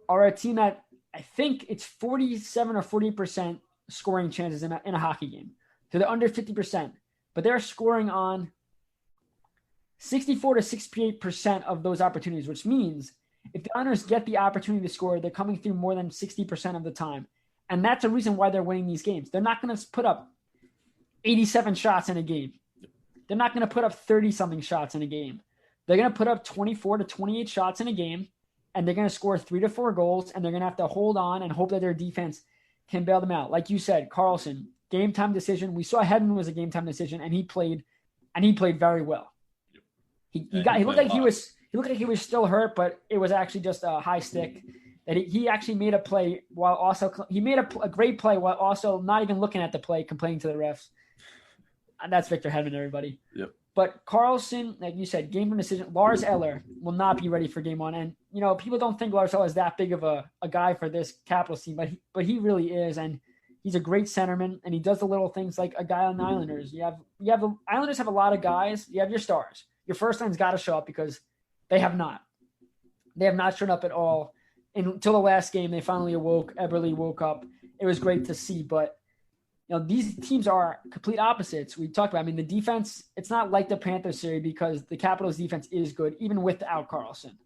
are a team that I think it's 47 or 40% scoring chances in a hockey game. So they're under 50%. But they're scoring on 64 to 68% of those opportunities, which means if the Islanders get the opportunity to score, they're coming through more than 60% of the time. And that's a reason why they're winning these games. They're not going to put up 87 shots in a game. They're not going to put up 30-something shots in a game. They're going to put up 24 to 28 shots in a game, and they're going to score 3 to 4 goals, and they're going to have to hold on and hope that their defense can bail them out. Like you said, Karlsson, game-time decision. We saw Hedman was a game-time decision, and he played very well. He looked like he was still hurt, but it was actually just a high stick. That he actually made a play while also he made a great play while also not even looking at the play, complaining to the refs. And that's Victor Hedman, everybody. Yep. But Karlsson, like you said, game-time decision. Lars Eller will not be ready for game one. And, you know, people don't think Lars Eller is that big of a guy for this Capitals team, but he really is. And he's a great centerman, and he does the little things like a guy on the Islanders. The Islanders have a lot of guys. You have your stars. Your first line's got to show up because they have not. They have not shown up at all. Until the last game, they finally awoke. Eberle woke up. It was great to see, but you know, these teams are complete opposites. We talked about, I mean, the defense, it's not like the Panthers series because the Capitals defense is good, even without Karlsson.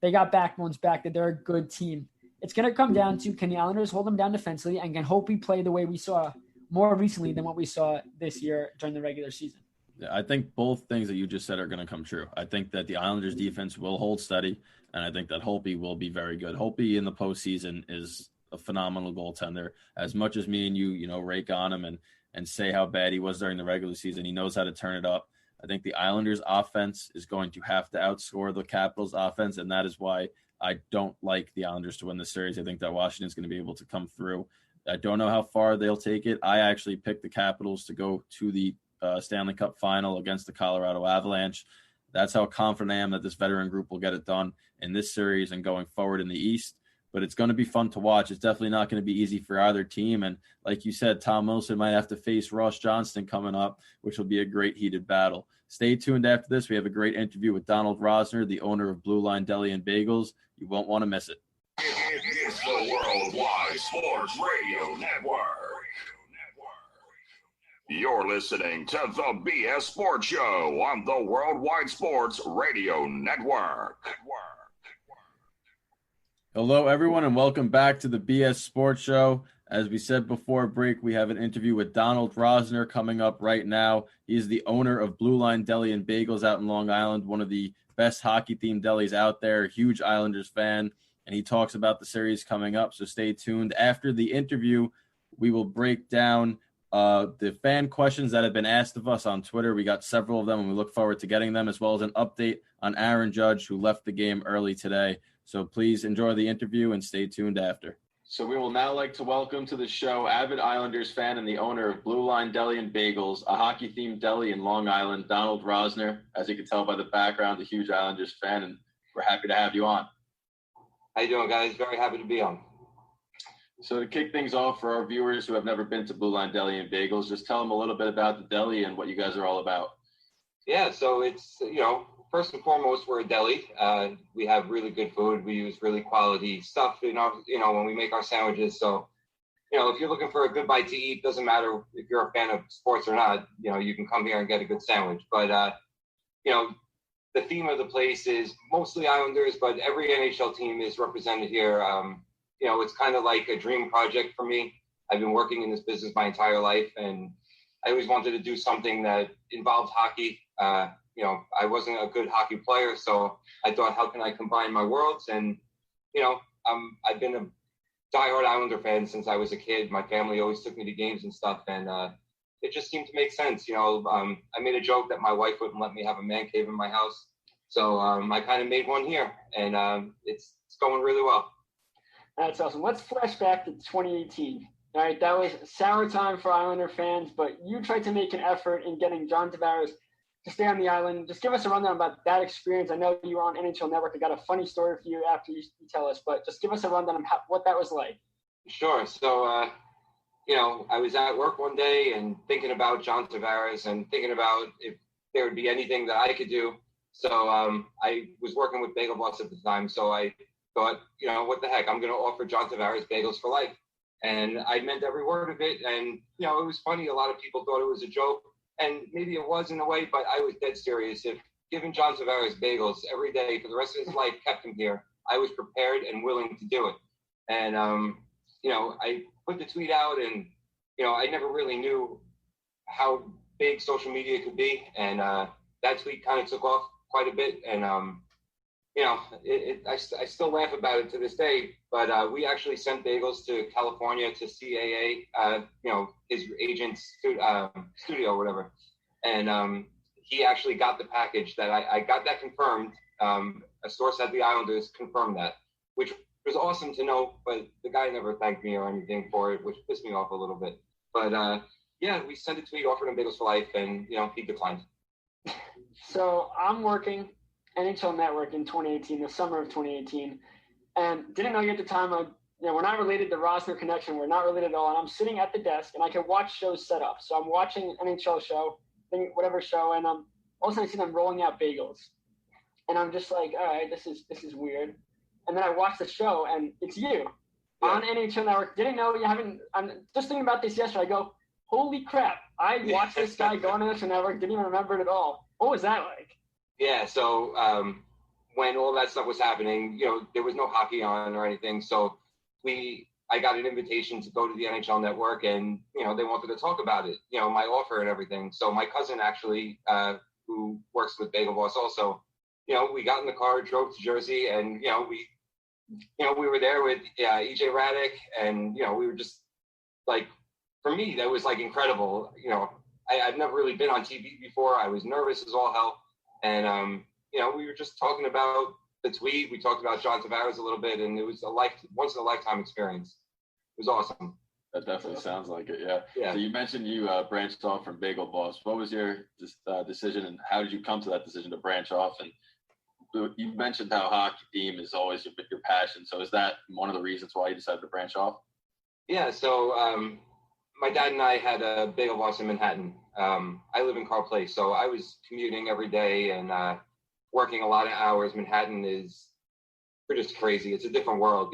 They got backbones back that they're a good team. It's going to come down to, can the Islanders hold them down defensively and can Holtby play the way we saw more recently than what we saw this year during the regular season? Yeah, I think both things that you just said are going to come true. I think that the Islanders defense will hold steady, and I think that Holtby will be very good. Holtby in the postseason is a phenomenal goaltender. As much as me and you rake on him and say how bad he was during the regular season, he knows how to turn it up. I think the Islanders offense is going to have to outscore the Capitals offense, and that is why I don't like the Islanders to win the series. I think that Washington's going to be able to come through. I don't know how far they'll take it. I actually picked the Capitals to go to the Stanley Cup final against the Colorado Avalanche. That's how confident I am that this veteran group will get it done in this series and going forward in the East. But it's going to be fun to watch. It's definitely not going to be easy for either team. And like you said, Tom Wilson might have to face Ross Johnston coming up, which will be a great heated battle. Stay tuned after this. We have a great interview with Donald Rosner, the owner of Blue Line Deli and Bagels. You won't want to miss it. It's the Worldwide Sports Radio Network. You're listening to the BS Sports Show on the Worldwide Sports Radio Network. Hello, everyone, and welcome back to the BS Sports Show. As we said before break, we have an interview with Donald Rosner coming up right now. He is the owner of Blue Line Deli and Bagels out in Long Island, one of the best hockey-themed delis out there, a huge Islanders fan, and he talks about the series coming up, so stay tuned. After the interview, we will break down the fan questions that have been asked of us on Twitter. We got several of them, and we look forward to getting them, as well as an update on Aaron Judge, who left the game early today. So please enjoy the interview and stay tuned after. So we will now like to welcome to the show avid Islanders fan and the owner of Blue Line Deli and Bagels, a hockey-themed deli in Long Island, Donald Rosner. As you can tell by the background, a huge Islanders fan, and we're happy to have you on. How you doing, guys? Very happy to be on. So to kick things off for our viewers who have never been to Blue Line Deli and Bagels, just tell them a little bit about the deli and what you guys are all about. Yeah, so it's, first and foremost, we're a deli. We have really good food. We use really quality stuff, when we make our sandwiches. So, if you're looking for a good bite to eat, doesn't matter if you're a fan of sports or not, you can come here and get a good sandwich. But, the theme of the place is mostly Islanders, but every NHL team is represented here. It's kind of like a dream project for me. I've been working in this business my entire life, and I always wanted to do something that involved hockey. I wasn't a good hockey player, so I thought, how can I combine my worlds? And, I've been a diehard Islander fan since I was a kid. My family always took me to games and stuff, and it just seemed to make sense. I made a joke that my wife wouldn't let me have a man cave in my house, so I kind of made one here, and it's going really well. That's awesome. Let's flash back to 2018. All right, that was sour time for Islander fans, but you tried to make an effort in getting John Tavares to stay on the island. Just give us a rundown about that experience. I know you were on NHL Network. I got a funny story for you after you tell us, but just give us a rundown of what that was like. Sure. So, I was at work one day and thinking about John Tavares and thinking about if there would be anything that I could do. So I was working with Bagel Boss at the time, so I thought, what the heck, I'm going to offer John Tavares bagels for life. And I meant every word of it. And, it was funny. A lot of people thought it was a joke. And maybe it was in a way, but I was dead serious. If giving John Tavares bagels every day for the rest of his life kept him here, I was prepared and willing to do it. And, I put the tweet out, and, I never really knew how big social media could be. And that tweet kind of took off quite a bit. And, I still laugh about it to this day, but we actually sent bagels to California to CAA, his agent's studio or whatever. And he actually got the package that I got that confirmed. A source at the Islanders confirmed that, which was awesome to know, but the guy never thanked me or anything for it, which pissed me off a little bit. But we sent a tweet, offered him bagels for life, and, he declined. So I'm working NHL Network in 2018, the summer of 2018, and didn't know you at the time. We're not related to Rosner Connection. We're not related at all. And I'm sitting at the desk, and I can watch shows set up. So I'm watching NHL show, whatever show, and all of a sudden I see them rolling out bagels, and I'm just like, all right, this is weird. And then I watch the show, and it's you on NHL Network. Didn't know you haven't. I'm just thinking about this yesterday. I go, holy crap! I watched this guy go on NHL Network. Didn't even remember it at all. What was that like? Yeah, so when all that stuff was happening, there was no hockey on or anything. So I got an invitation to go to the NHL Network, and, they wanted to talk about it, my offer and everything. So my cousin actually, who works with Bagel Boss also, we got in the car, drove to Jersey, and, we were there with EJ Radick, and, we were just like, for me, that was like incredible. I've never really been on TV before. I was nervous as all hell. And, we were just talking about the tweet. We talked about John Tavares a little bit, and it was a once in a lifetime experience. It was awesome. That definitely sounds like it. Yeah. So you mentioned you branched off from Bagel Boss. What was your decision, and how did you come to that decision to branch off? And you mentioned how hockey team is always your passion. So is that one of the reasons why you decided to branch off? Yeah. So, my dad and I had a Bagel Boss in Manhattan. I live in Carl Place, so I was commuting every day and working a lot of hours. Manhattan is just crazy. It's a different world,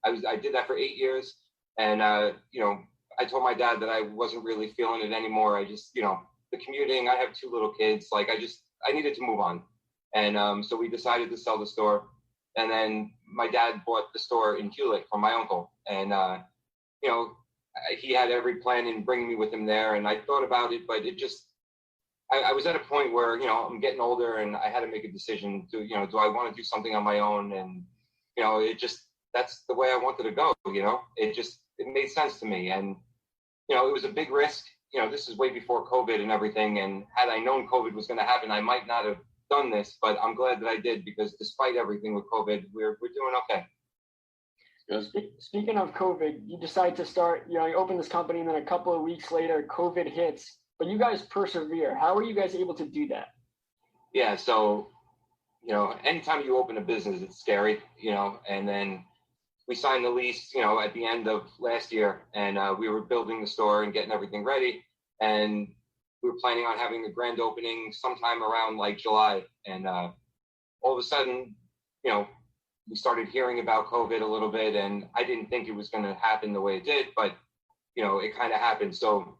I did that for 8 years, and I told my dad that I wasn't really feeling it anymore. I just, the commuting. I have 2 little kids. Like I needed to move on, and so we decided to sell the store. And then my dad bought the store in Hewlett from my uncle, and he had every plan in bringing me with him there, and I thought about it, but it just, I was at a point where, I'm getting older, and I had to make a decision to, do I want to do something on my own? And, that's the way I wanted to go, it made sense to me. And, it was a big risk. This is way before COVID and everything. And had I known COVID was going to happen, I might not have done this, but I'm glad that I did, because despite everything with COVID, we're doing okay. Speaking of COVID, you decide to start, you open this company, and then a couple of weeks later, COVID hits, but you guys persevere. How are you guys able to do that? Yeah. So, anytime you open a business, it's scary, and then we signed the lease, at the end of last year, and we were building the store and getting everything ready. And we were planning on having the grand opening sometime around like July. And all of a sudden, we started hearing about COVID a little bit, and I didn't think it was going to happen the way it did, but, it kind of happened. So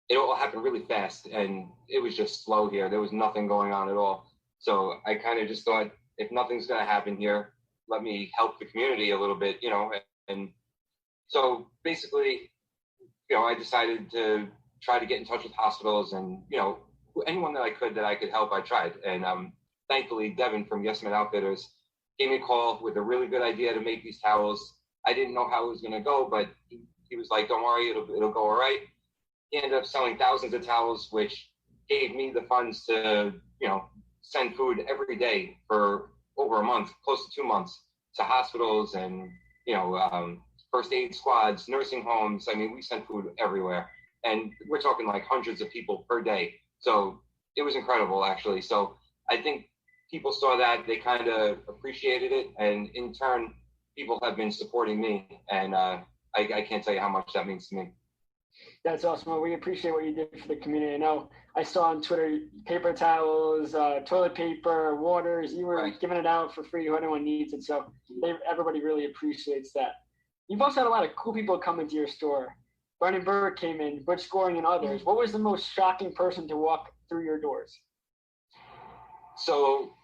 it all happened really fast, and it was just slow here. There was nothing going on at all. So I kind of just thought, if nothing's going to happen here, let me help the community a little bit, and so basically, I decided to try to get in touch with hospitals, and, anyone that I could help, I tried. And thankfully, Devin from Yes Men Outfitters gave me a call with a really good idea to make these towels. I didn't know how it was going to go, but he was like, don't worry, it'll go all right. He ended up selling thousands of towels, which gave me the funds to, send food every day for over a month, close to 2 months, to hospitals and, first aid squads, nursing homes. I mean, we sent food everywhere, and we're talking like hundreds of people per day. So it was incredible, actually. So I think people saw that, they kind of appreciated it. And in turn, people have been supporting me. And I can't tell you how much that means to me. That's awesome. Well, we appreciate what you did for the community. I know I saw on Twitter, paper towels, toilet paper, waters. You were giving it out for free to anyone needs it. So everybody really appreciates that. You've also had a lot of cool people come into your store. Brendan Burke came in, Butch Goring, and others. What was the most shocking person to walk through your doors? So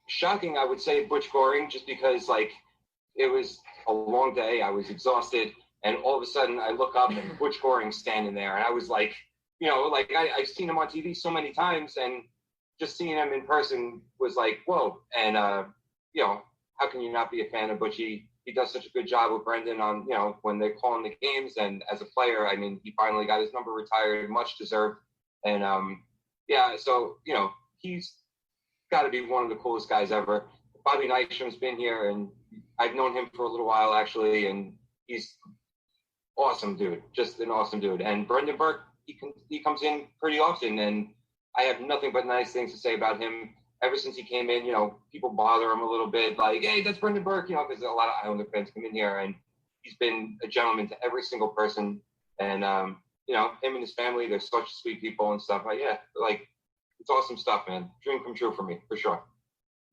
shocking, I would say Butch Goring, just because it was a long day. I was exhausted. And all of a sudden I look up and Butch Goring's standing there. And I was like, I've seen him on TV so many times, and just seeing him in person was like, whoa. And, how can you not be a fan of Butchie? He does such a good job with Brendan on, when they're calling the games. And as a player, I mean, he finally got his number retired, much deserved. And, so, he's got to be one of the coolest guys ever. Bobby Nystrom's been here, and I've known him for a little while, actually, and he's awesome dude, just an awesome dude. And Brendan Burke, he comes in pretty often, and I have nothing but nice things to say about him. Ever since he came in, people bother him a little bit, like, hey, that's Brendan Burke, because a lot of Islander fans come in here, and he's been a gentleman to every single person. And, him and his family, they're such sweet people and stuff. But yeah, it's awesome stuff, man. Dream come true for me, for sure.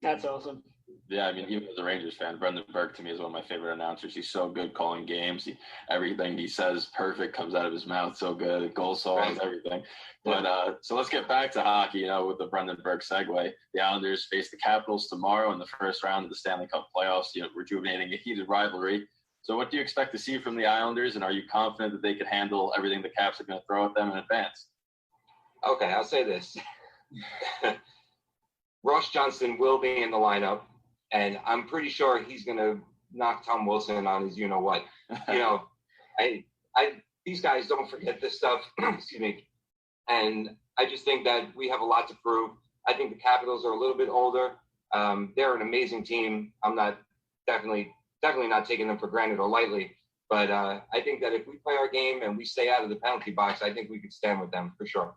That's awesome. Yeah, I mean, even as a Rangers fan, Brendan Burke to me is one of my favorite announcers. He's so good calling games. Everything he says perfect comes out of his mouth. So good, goal songs, everything. But so let's get back to hockey. With the Brendan Burke segue, the Islanders face the Capitals tomorrow in the first round of the Stanley Cup playoffs. Rejuvenating a heated rivalry. So, what do you expect to see from the Islanders, and are you confident that they can handle everything the Caps are going to throw at them in advance? Okay, I'll say this: Ross Johnston will be in the lineup. And I'm pretty sure he's going to knock Tom Wilson on his you-know-what. These guys don't forget this stuff. Excuse me. And I just think that we have a lot to prove. I think the Capitals are a little bit older. They're an amazing team. I'm not definitely not taking them for granted or lightly. But I think that if we play our game and we stay out of the penalty box, I think we could stand with them for sure.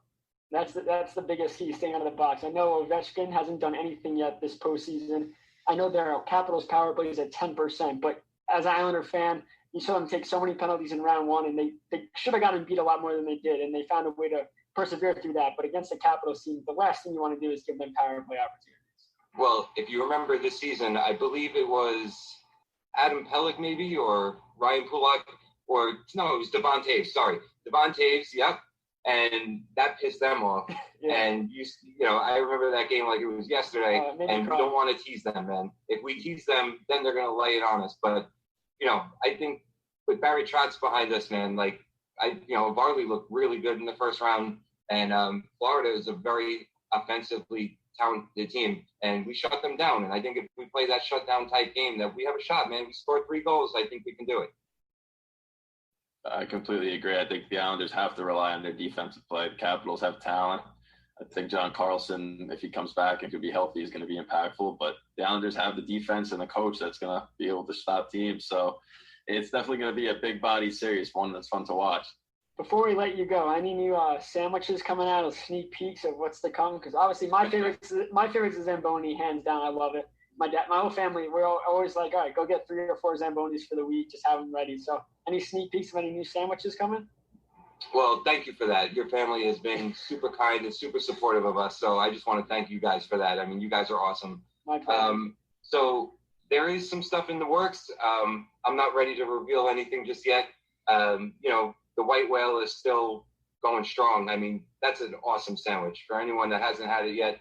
That's the biggest key, staying out of the box. I know Ovechkin hasn't done anything yet this postseason. I know their Capitals power play is at 10%, but as an Islander fan, you saw them take so many penalties in round one, and they should have gotten beat a lot more than they did, and they found a way to persevere through that. But against the Capitals team, the last thing you want to do is give them power play opportunities. Well, if you remember this season, I believe it was Adam Pelech maybe, or Ryan Pulak, it was Devon Taves. Sorry, Devon Taves, yep. And that pissed them off. Yeah. And I remember that game like it was yesterday. And we don't want to tease them, man. If we tease them, then they're gonna lay it on us. But I think with Barry Trotz behind us, man, Varley looked really good in the first round, and Florida is a very offensively talented team, and we shut them down. And I think if we play that shutdown type game, that we have a shot, man. We scored 3 goals. I think we can do it. I completely agree. I think the Islanders have to rely on their defensive play. The Capitals have talent. I think John Carlson, if he comes back and could be healthy, is going to be impactful. But the Islanders have the defense and the coach that's going to be able to stop teams. So it's definitely going to be a big body series, one that's fun to watch. Before we let you go, any new sandwiches coming out of sneak peeks of what's to come? Because obviously my favorite is Zamboni, hands down. I love it. My whole family, we're always like, all right, go get 3 or 4 Zambonis for the week. Just have them ready. So any sneak peeks of any new sandwiches coming? Well, thank you for that. Your family has been super kind and super supportive of us. So I just want to thank you guys for that. I mean, you guys are awesome. My pleasure. So there is some stuff in the works. I'm not ready to reveal anything just yet. The white whale is still going strong. I mean, that's an awesome sandwich. For anyone that hasn't had it yet,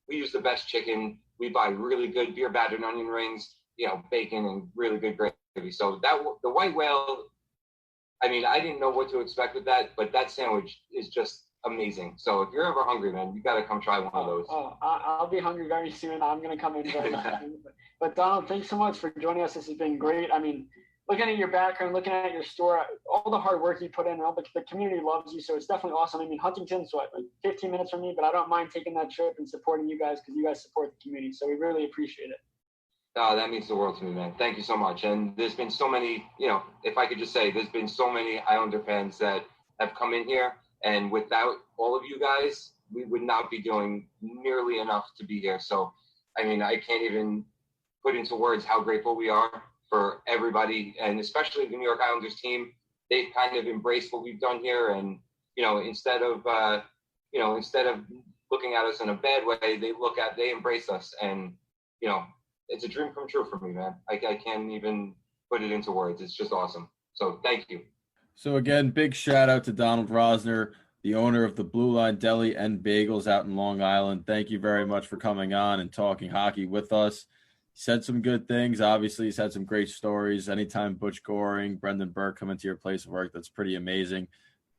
we use the best chicken. We buy really good beer battered onion rings, bacon and really good gravy. So the white whale, I mean, I didn't know what to expect with that, but that sandwich is just amazing. So if you're ever hungry, man, you got to come try one of those. I'll be hungry very soon. I'm going to come in very soon. But Donald, thanks so much for joining us. This has been great. I mean, looking at your background, looking at your store, all the hard work you put in, the community loves you, so it's definitely awesome. I mean, Huntington's like 15 minutes from me, but I don't mind taking that trip and supporting you guys because you guys support the community, so we really appreciate it. That means the world to me, man. Thank you so much. And there's been so many, if I could just say, there's been so many Islander fans that have come in here, and without all of you guys, we would not be doing nearly enough to be here. So, I mean, I can't even put into words how grateful we are for everybody, and especially the New York Islanders team. They've kind of embraced what we've done here, and instead of looking at us in a bad way, they embrace us, and it's a dream come true for me, man. I can't even put it into words. It's just awesome. So thank you. So again, big shout out to Donald Rosner, the owner of the Blue Line Deli and Bagels out in Long Island. Thank you very much for coming on and talking hockey with us. He said some good things. Obviously, he's had some great stories. Anytime Butch Goring, Brendan Burke come into your place of work, that's pretty amazing.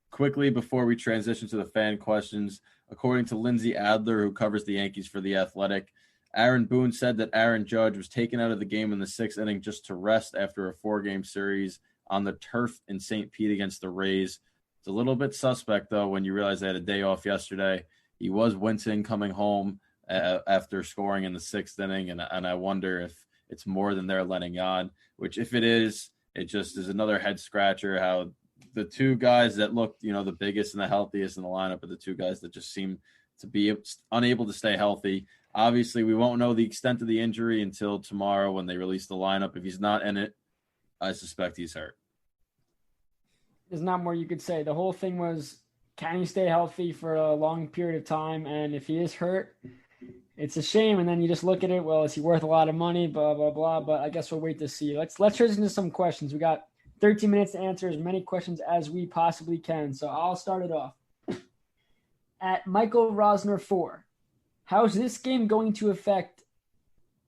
Quickly, before we transition to the fan questions, according to Lindsay Adler, who covers the Yankees for The Athletic, Aaron Boone said that Aaron Judge was taken out of the game in the 6th inning just to rest after a 4-game series on the turf in St. Pete against the Rays. It's a little bit suspect, though, when you realize they had a day off yesterday. He was wincing coming home after scoring in the 6th inning, and I wonder if it's more than they're letting on, which if it is, it just is another head scratcher how the two guys that looked, the biggest and the healthiest in the lineup are the two guys that just seem to be unable to stay healthy. Obviously, we won't know the extent of the injury until tomorrow when they release the lineup. If he's not in it, I suspect he's hurt. There's not more you could say. The whole thing was, can he stay healthy for a long period of time? And if he is hurt, it's a shame. And then you just look at it, well, is he worth a lot of money? Blah, blah, blah. But I guess we'll wait to see. Let's transition to some questions. We got 13 minutes to answer as many questions as we possibly can. So I'll start it off. At Michael Rosner 4, how is this game going to affect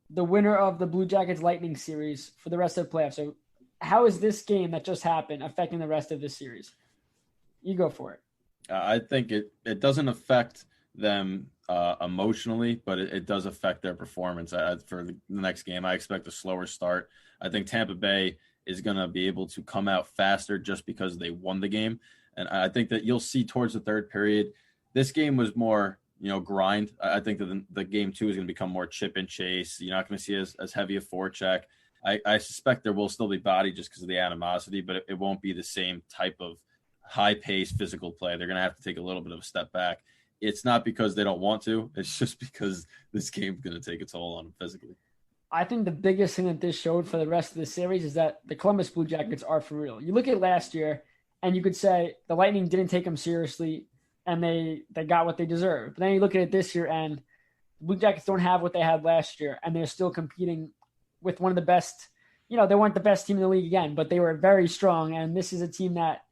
the winner of the Blue Jackets Lightning series for the rest of the playoffs? So how is this game that just happened affecting the rest of this series? You go for it. I think it doesn't affect them emotionally, but it does affect their performance for the next game. I expect a slower start. I think Tampa Bay is going to be able to come out faster just because they won the game. And I think that you'll see towards the third period, this game was more, grind. I think that the game 2 is going to become more chip and chase. You're not going to see as heavy a forecheck. I suspect there will still be body just because of the animosity, but it won't be the same type of high-paced physical play. They're going to have to take a little bit of a step back. It's not because they don't want to. It's just because this game's going to take a toll on them physically. I think the biggest thing that this showed for the rest of the series is that the Columbus Blue Jackets are for real. You look at last year, and you could say the Lightning didn't take them seriously, and they got what they deserved. But then you look at it this year, and the Blue Jackets don't have what they had last year, and they're still competing with one of the best. They weren't the best team in the league again, but they were very strong, and this is a team that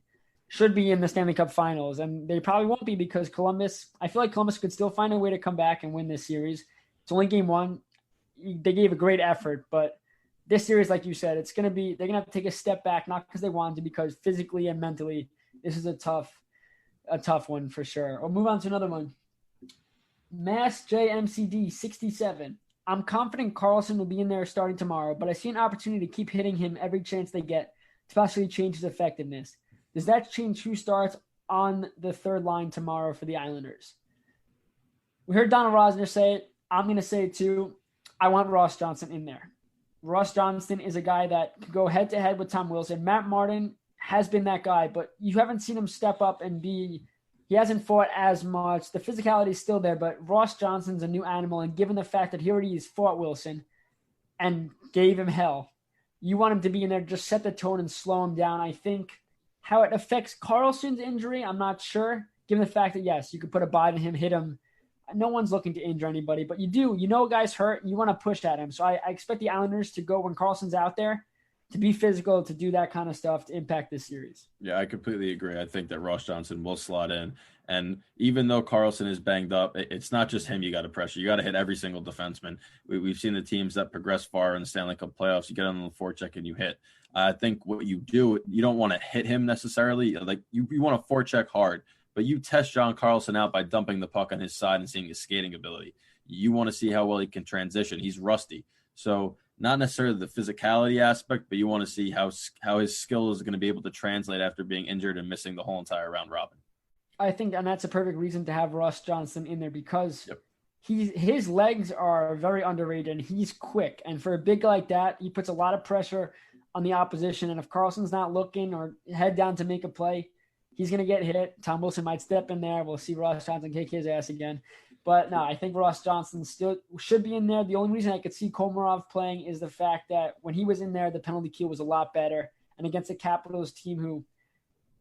should be in the Stanley Cup Finals, and they probably won't be because I feel like Columbus could still find a way to come back and win this series. It's only game 1. They gave a great effort, but this series, like you said, they're going to have to take a step back, not because they wanted to, because physically and mentally, this is a tough one for sure. We'll move on to another one. Mass JMCD 67. I'm confident Carlson will be in there starting tomorrow, but I see an opportunity to keep hitting him every chance they get. to possibly change his effectiveness. Does that change who starts on the third line tomorrow for the Islanders? We heard Donald Rosner say it. I'm going to say it too. I want Ross Johnston in there. Ross Johnston is a guy that could go head-to-head with Tom Wilson. Matt Martin has been that guy, but you haven't seen him step up and be – he hasn't fought as much. The physicality is still there, but Ross Johnston's a new animal, and given the fact that he already has fought Wilson and gave him hell, you want him to be in there, just set the tone and slow him down. I think how it affects Carlson's injury, I'm not sure, given the fact that, yes, you could put a bite on him, hit him. No one's looking to injure anybody, but you know a guy's hurt, and you want to push at him. So I expect the Islanders to go when Carlson's out there to be physical, to do that kind of stuff, to impact this series. Yeah, I completely agree. I think that Ross Johnston will slot in. And even though Carlson is banged up, it's not just him you got to pressure. You got to hit every single defenseman. We've seen the teams that progress far in the Stanley Cup playoffs. You get on the forecheck and you hit. I think what you do, you don't want to hit him necessarily. Like you want to forecheck hard. But you test John Carlson out by dumping the puck on his side and seeing his skating ability. You want to see how well he can transition. He's rusty. So not necessarily the physicality aspect, but you want to see how his skill is going to be able to translate after being injured and missing the whole entire round robin. I think, and that's a perfect reason to have Ross Johnston in there because his legs are very underrated and he's quick. And for a big guy like that, he puts a lot of pressure on the opposition. And if Carlson's not looking or head down to make a play, he's going to get hit. Tom Wilson might step in there. We'll see Ross Johnston kick his ass again. But no, I think Ross Johnston still should be in there. The only reason I could see Komarov playing is the fact that when he was in there, the penalty kill was a lot better. And against the Capitals team who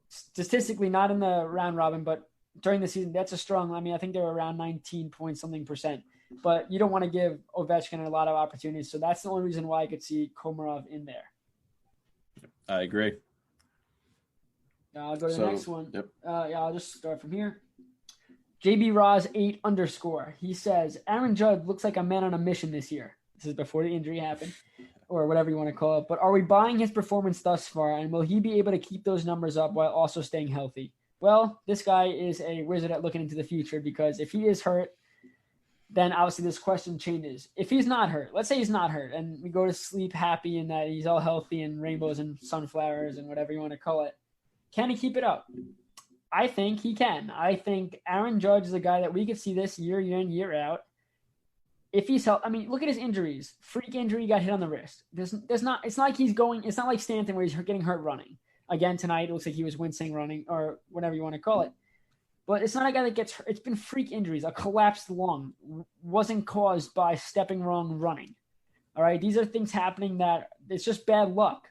statistically not in the round robin, but during the season, that's a strong – I think they were around 19-point-something%. But you don't want to give Ovechkin a lot of opportunities. So that's the only reason why I could see Komarov in there. I agree. I'll go to the next one. Yep. I'll just start from here. JB Roz 8_. He says, Aaron Judge looks like a man on a mission this year. This is before the injury happened, or whatever you want to call it. But are we buying his performance thus far, and will he be able to keep those numbers up while also staying healthy? Well, this guy is a wizard at looking into the future because if he is hurt, then obviously this question changes. If he's not hurt, let's say he's not hurt, and we go to sleep happy and that he's all healthy and rainbows and sunflowers and whatever you want to call it, can he keep it up? I think he can. I think Aaron Judge is a guy that we could see this year in, year out. If he's healthy, look at his injuries. Freak injury, got hit on the wrist. It's not like Stanton where he's getting hurt running. Again, tonight, it looks like he was wincing running or whatever you want to call it. But it's not a guy that gets hurt. It's been freak injuries. A collapsed lung wasn't caused by stepping wrong running. All right? These are things happening that it's just bad luck.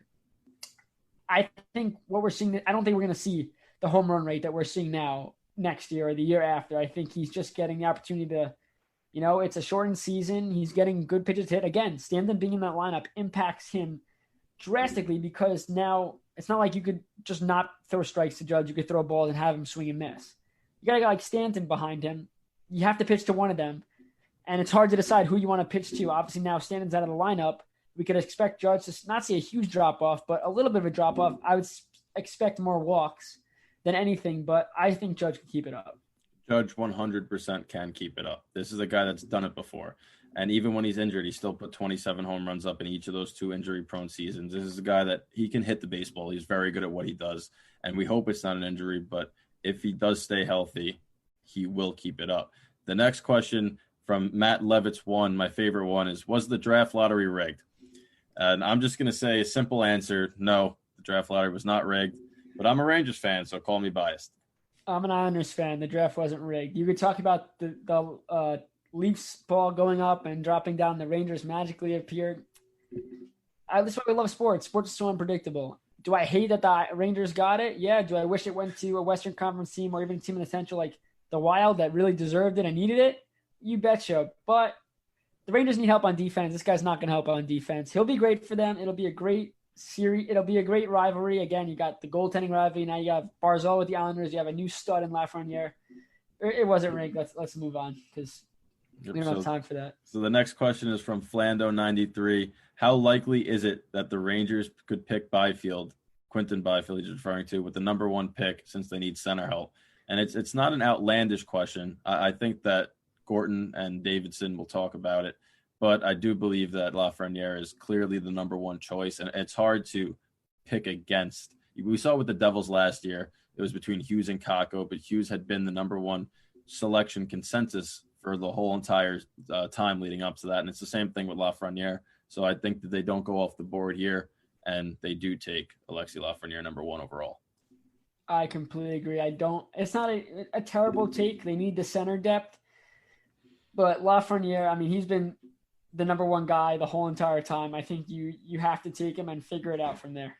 I think what we're seeing, I don't think we're going to see the home run rate that we're seeing now next year or the year after. I think he's just getting the opportunity to, it's a shortened season. He's getting good pitches hit. Again, Stanton being in that lineup impacts him drastically because now it's not like you could just not throw strikes to Judge. You could throw balls and have him swing and miss. You got a guy like Stanton behind him. You have to pitch to one of them, and it's hard to decide who you want to pitch to. Obviously, now Stanton's out of the lineup. We could expect Judge to not see a huge drop-off, but a little bit of a drop-off. I would expect more walks than anything, but I think Judge can keep it up. Judge 100% can keep it up. This is a guy that's done it before. And even when he's injured, he still put 27 home runs up in each of those 2 injury-prone seasons. This is a guy that he can hit the baseball. He's very good at what he does, and we hope it's not an injury, but if he does stay healthy, he will keep it up. The next question from Matt Levitz 1, my favorite one, is, was the draft lottery rigged? And I'm just going to say a simple answer. No, the draft lottery was not rigged, but I'm a Rangers fan, so call me biased. I'm an Islanders fan. The draft wasn't rigged. You could talk about the Leafs ball going up and dropping down. The Rangers magically appeared. That's why we love sports. Sports is so unpredictable. Do I hate that the Rangers got it? Yeah. Do I wish it went to a Western Conference team or even a team in the Central like the Wild that really deserved it and needed it? You betcha. But the Rangers need help on defense. This guy's not going to help on defense. He'll be great for them. It'll be a great series. It'll be a great rivalry. Again, you got the goaltending rivalry. Now you have Barzal with the Islanders. You have a new stud in Lafreniere. It wasn't rigged. Let's move on because we don't have time for that. So the next question is from Flando93. How likely is it that the Rangers could pick Byfield, Quinton Byfield he's referring to, with the number 1 pick since they need center help? And it's not an outlandish question. I think that Gorton and Davidson will talk about it, but I do believe that Lafreniere is clearly the number 1 choice, and it's hard to pick against. We saw with the Devils last year. It was between Hughes and Kakko, but Hughes had been the number one selection consensus for the whole entire time leading up to that. And it's the same thing with Lafreniere. So I think that they don't go off the board here, and they do take Alexis Lafreniere number one overall. I completely agree. It's not a terrible take. They need the center depth. But Lafreniere, I mean, he's been the number one guy the whole entire time. I think you have to take him and figure it out from there.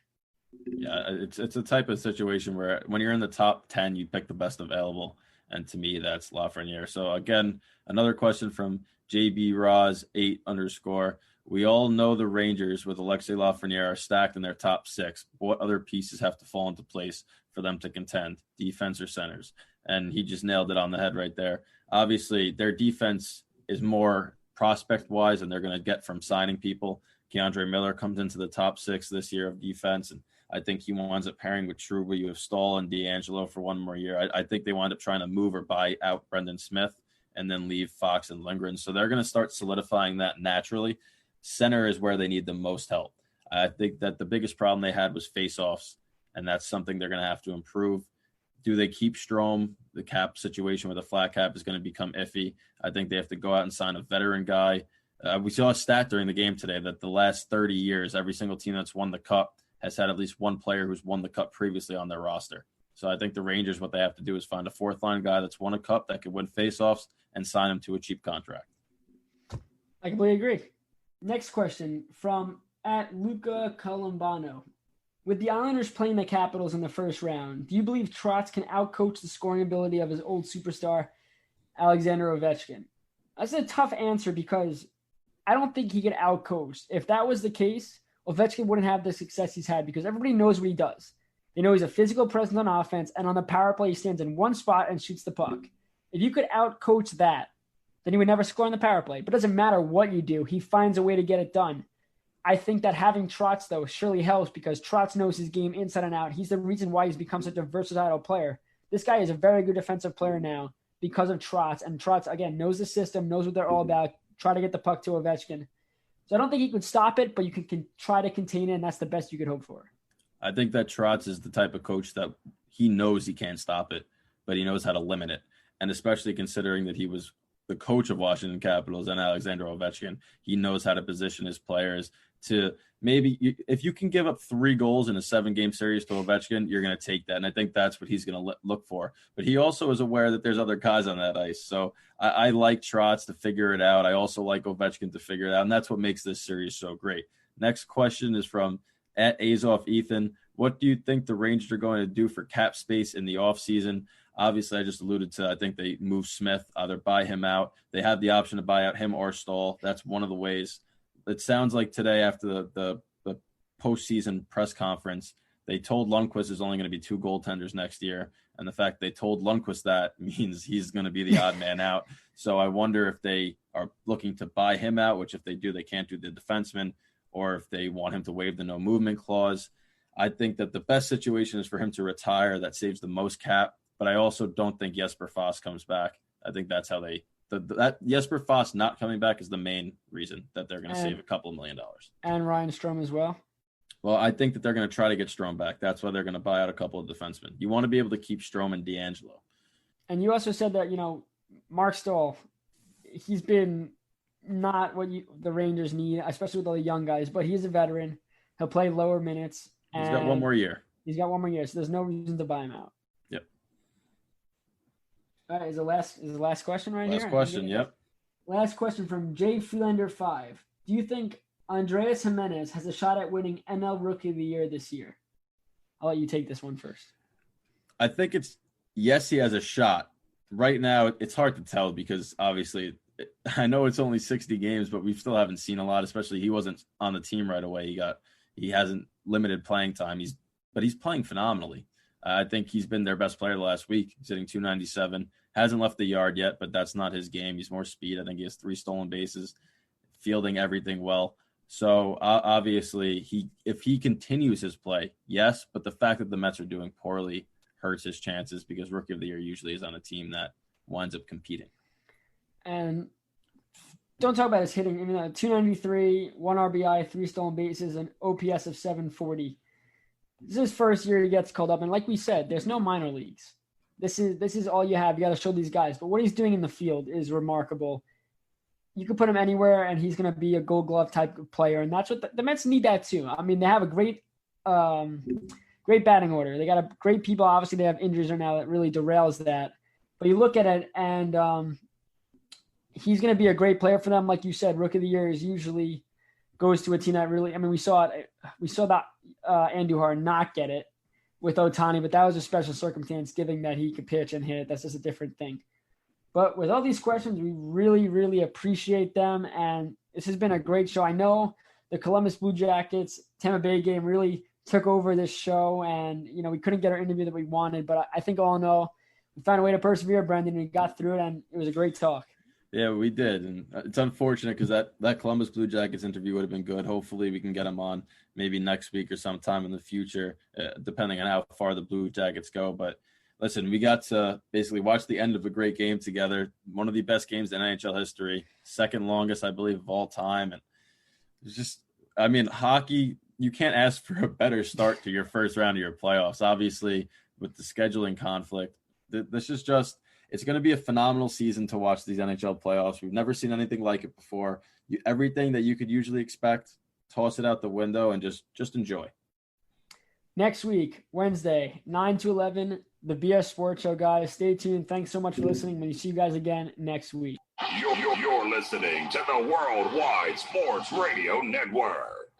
Yeah, it's a type of situation where when you're in the top 10, you pick the best available. And to me, that's Lafreniere. So again, another question from JB Roz 8_. We all know the Rangers with Alexis Lafreniere are stacked in their top 6. What other pieces have to fall into place for them to contend, defense or centers? And he just nailed it on the head right there. Obviously, their defense is more prospect-wise, and they're going to get from signing people. Keandre Miller comes into the top 6 this year of defense, and I think he winds up pairing with Trouba. You have Stahl and D'Angelo for one more year. I think they wind up trying to move or buy out Brendan Smith and then leave Fox and Lindgren. So they're going to start solidifying that naturally. Center is where they need the most help. I think that the biggest problem they had was faceoffs, and that's something they're going to have to improve. Do they keep Strome? The cap situation with a flat cap is going to become iffy. I think they have to go out and sign a veteran guy. We saw a stat during the game today that the last 30 years, every single team that's won the Cup has had at least one player who's won the Cup previously on their roster. So I think the Rangers, what they have to do is find a fourth-line guy that's won a Cup that could win faceoffs and sign him to a cheap contract. I completely agree. Next question from @Luca Columbano. With the Islanders playing the Capitals in the first round, do you believe Trotz can outcoach the scoring ability of his old superstar, Alexander Ovechkin? That's a tough answer because I don't think he could outcoach. If that was the case, Ovechkin wouldn't have the success he's had because everybody knows what he does. They know he's a physical presence on offense, and on the power play, he stands in one spot and shoots the puck. If you could outcoach that, then he would never score on the power play. But it doesn't matter what you do. He finds a way to get it done. I think that having Trotz, though, surely helps because Trotz knows his game inside and out. He's the reason why he's become such a versatile player. This guy is a very good defensive player now because of Trotz. And Trotz, again, knows the system, knows what they're all about, try to get the puck to Ovechkin. So I don't think he could stop it, but you can try to contain it, and that's the best you could hope for. I think that Trotz is the type of coach that he knows he can't stop it, but he knows how to limit it. And especially considering that he was the coach of Washington Capitals and Alexander Ovechkin, he knows how to position his players to maybe if you can give up 3 goals in a 7-game series to Ovechkin, you're going to take that. And I think that's what he's going to look for. But he also is aware that there's other guys on that ice. So I like Trotz to figure it out. I also like Ovechkin to figure it out. And that's what makes this series so great. Next question is from @Azoff Ethan. What do you think the Rangers are going to do for cap space in the offseason? Obviously, I just alluded to, I think they move Smith, either buy him out. They have the option to buy out him or Stahl. That's one of the ways. It sounds like today after the postseason press conference, they told Lundqvist there's only going to be 2 goaltenders next year. And the fact they told Lundqvist that means he's going to be the odd man out. So I wonder if they are looking to buy him out, which if they do, they can't do the defenseman, or if they want him to waive the no movement clause. I think that the best situation is for him to retire. That saves the most cap. But I also don't think Jesper Foss comes back. I think that's how that Jesper Foss not coming back is the main reason that they're going to save a couple of $1 million. And Ryan Strome as well. Well, I think that they're going to try to get Strome back. That's why they're going to buy out a couple of defensemen. You want to be able to keep Strome and D'Angelo. And you also said that, Mark Stahl, he's been not what the Rangers need, especially with all the young guys, but he's a veteran. He'll play lower minutes. He's got one more year. He's got one more year, so there's no reason to buy him out. Yep. All right, is the last question right here? Last question, yep. Last question from Jay Freelander 5. Do you think Andreas Jimenez has a shot at winning NL Rookie of the Year this year? I'll let you take this one first. I think yes, he has a shot. Right now, it's hard to tell because obviously I know it's only 60 games, but we still haven't seen a lot, especially he wasn't on the team right away. He hasn't limited playing time. But he's playing phenomenally. I think he's been their best player the last week. He's hitting .297. Hasn't left the yard yet, but that's not his game. He's more speed. I think he has 3 stolen bases, fielding everything well. So obviously, if he continues his play, yes, but the fact that the Mets are doing poorly hurts his chances because Rookie of the Year usually is on a team that winds up competing. And don't talk about his hitting. I mean, 293, 1 RBI, 3 stolen bases, an OPS of 740. This is his first year he gets called up. And like we said, there's no minor leagues. This is all you have. You got to show these guys. But what he's doing in the field is remarkable. You could put him anywhere, and he's going to be a Gold Glove type of player. And that's what the Mets need that too. I mean, they have a great batting order. They got great people. Obviously, they have injuries right now that really derails that. But you look at it, and he's going to be a great player for them. Like you said, Rookie of the Year is usually goes to a team that really – I mean, we saw that Andujar not get it with Ohtani, but that was a special circumstance given that he could pitch and hit. That's just a different thing. But with all these questions, we really, really appreciate them, and this has been a great show. I know the Columbus Blue Jackets Tampa Bay game really took over this show, and we couldn't get our interview that we wanted, but I think all in all, we found a way to persevere, Brendan, and we got through it, and it was a great talk. Yeah, we did, and it's unfortunate because that Columbus Blue Jackets interview would have been good. Hopefully we can get him on maybe next week or sometime in the future, depending on how far the Blue Jackets go. But listen, we got to basically watch the end of a great game together, one of the best games in NHL history, second longest, I believe, of all time. And it's just, I mean, hockey, you can't ask for a better start to your first round of your playoffs. Obviously, with the scheduling conflict, this is just – it's going to be a phenomenal season to watch these NHL playoffs. We've never seen anything like it before. Everything that you could usually expect, toss it out the window and just enjoy. Next week, Wednesday, 9 to 11, the BS Sports Show, guys. Stay tuned. Thanks so much for listening. We'll see you guys again next week. You're listening to the Worldwide Sports Radio Network.